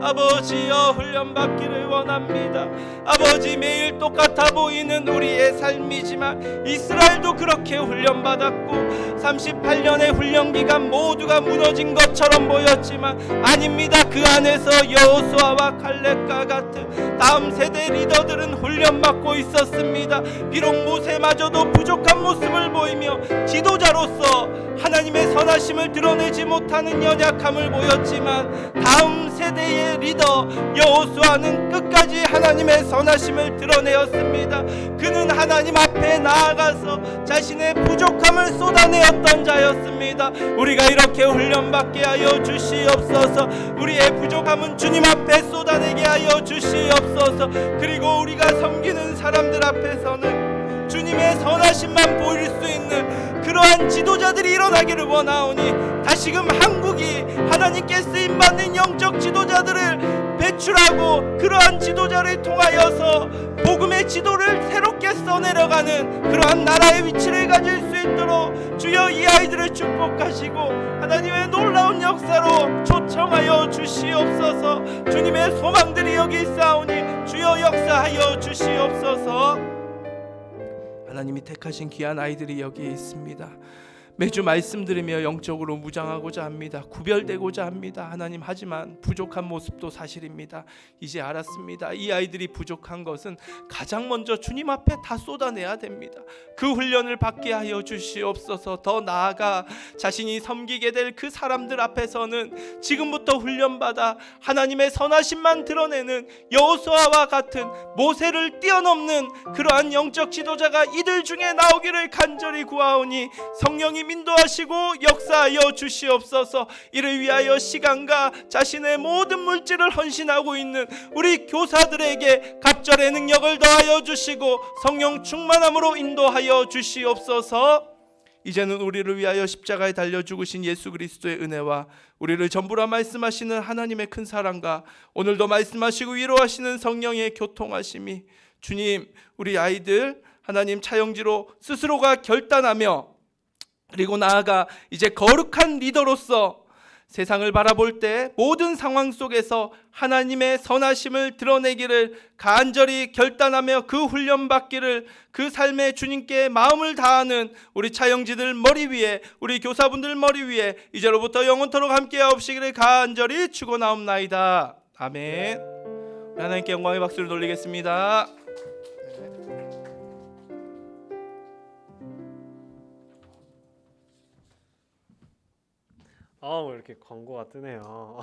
아버지여, 훈련받기를 원합니다. 아버지, 매일 똑같아 보이는 우리의 삶이지만 이스라엘도 그렇게 훈련받았고 38년의 훈련기간 모두가 무너진 것처럼 보였지만 아닙니다. 그 안에서 여호수아와 칼렙과 같은 다음 세대 리더들은 훈련받고 있었습니다. 비록 모세마저도 부족한 모습을 보이며 지도자로서 하나님의 선하심을 드러내지 못하는 연약함을 보였지만 다음 세대의 리더 여호수아는 끝까지 하나님의 선하심을 드러내었습니다. 그는 하나님 앞에 나아가서 자신의 부족함을 쏟아내었던 자였습니다. 우리가 이렇게 훈련받게 하여 주시옵소서. 우리의 부족함은 주님 앞에 쏟아내게 하여 주시옵소서. 그리고 우리가 섬기는 사람들 앞에서는 주님의 선하심만 보일 수 있는 그러한 지도자들이 일어나기를 원하오니 다시금 한국이 하나님께 쓰임받는 영적 지도자들을 배출하고 그러한 지도자를 통하여서 복음의 지도를 새롭게 써내려가는 그러한 나라의 위치를 가질 수 있도록 주여, 이 아이들을 축복하시고 하나님의 놀라운 역사로 초청하여 주시옵소서. 주님의 소망들이 여기 있사오니 주여, 역사하여 주시옵소서. 하나님이 택하신 귀한 아이들이 여기에 있습니다. 매주 말씀 들으며 영적으로 무장하고자 합니다. 구별되고자 합니다. 하나님, 하지만 부족한 모습도 사실입니다. 이제 알았습니다. 이 아이들이 부족한 것은 가장 먼저 주님 앞에 다 쏟아내야 됩니다. 그 훈련을 받게 하여 주시옵소서. 더 나아가 자신이 섬기게 될 그 사람들 앞에서는 지금부터 훈련받아 하나님의 선하심만 드러내는 여호수아와 같은 모세를 뛰어넘는 그러한 영적 지도자가 이들 중에 나오기를 간절히 구하오니 성령이 인도하시고 역사하여 주시옵소서. 이를 위하여 시간과 자신의 모든 물질을 헌신하고 있는 우리 교사들에게 갑절의 능력을 더하여 주시고 성령 충만함으로 인도하여 주시옵소서. 이제는 우리를 위하여 십자가에 달려 죽으신 예수 그리스도의 은혜와 우리를 전부라 말씀하시는 하나님의 큰 사랑과 오늘도 말씀하시고 위로하시는 성령의 교통하심이 주님, 우리 아이들 하나님 차영지로 스스로가 결단하며 그리고 나아가 이제 거룩한 리더로서 세상을 바라볼 때 모든 상황 속에서 하나님의 선하심을 드러내기를 간절히 결단하며 그 훈련받기를 그 삶에 주님께 마음을 다하는 우리 차영지들 머리 위에, 우리 교사분들 머리 위에 이제로부터 영원토록 함께하옵시기를 간절히 축원하옵나이다. 아멘. 하나님께 영광의 박수를 돌리겠습니다. 이렇게 광고가 뜨네요.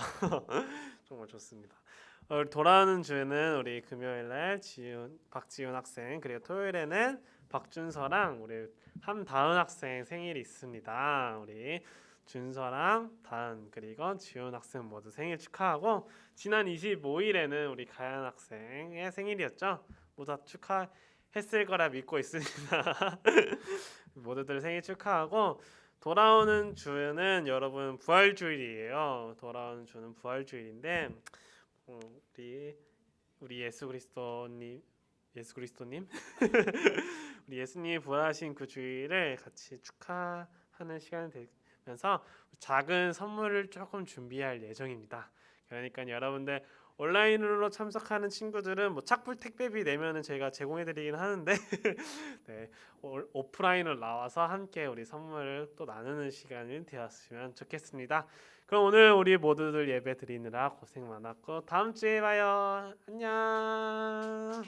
정말 좋습니다. 돌아오는 주에는 우리 금요일날 박지훈 학생, 그리고 토요일에는 박준서랑 우리 함다은 학생 생일이 있습니다. 우리 준서랑 다은 그리고 지훈 학생 모두 생일 축하하고, 지난 25일에는 우리 가연 학생의 생일이었죠. 모두 축하했을 거라 믿고 있습니다. 모두들 생일 축하하고, 돌아오는 주는 여러분 부활주일이에요. 돌아오는 주는 부활주일인데 우리 예수 그리스도님 우리 예수님이 부활하신 그 주일을 같이 축하하는 시간이 되면서 작은 선물을 조금 준비할 예정입니다. 그러니까 여러분들 온라인으로 참석하는 친구들은 뭐 착불 택배비 내면은 저희가 제공해드리긴 하는데 네, 오프라인으로 나와서 함께 우리 선물을 또 나누는 시간이 되었으면 좋겠습니다. 그럼 오늘 우리 모두들 예배 드리느라 고생 많았고 다음 주에 봐요. 안녕.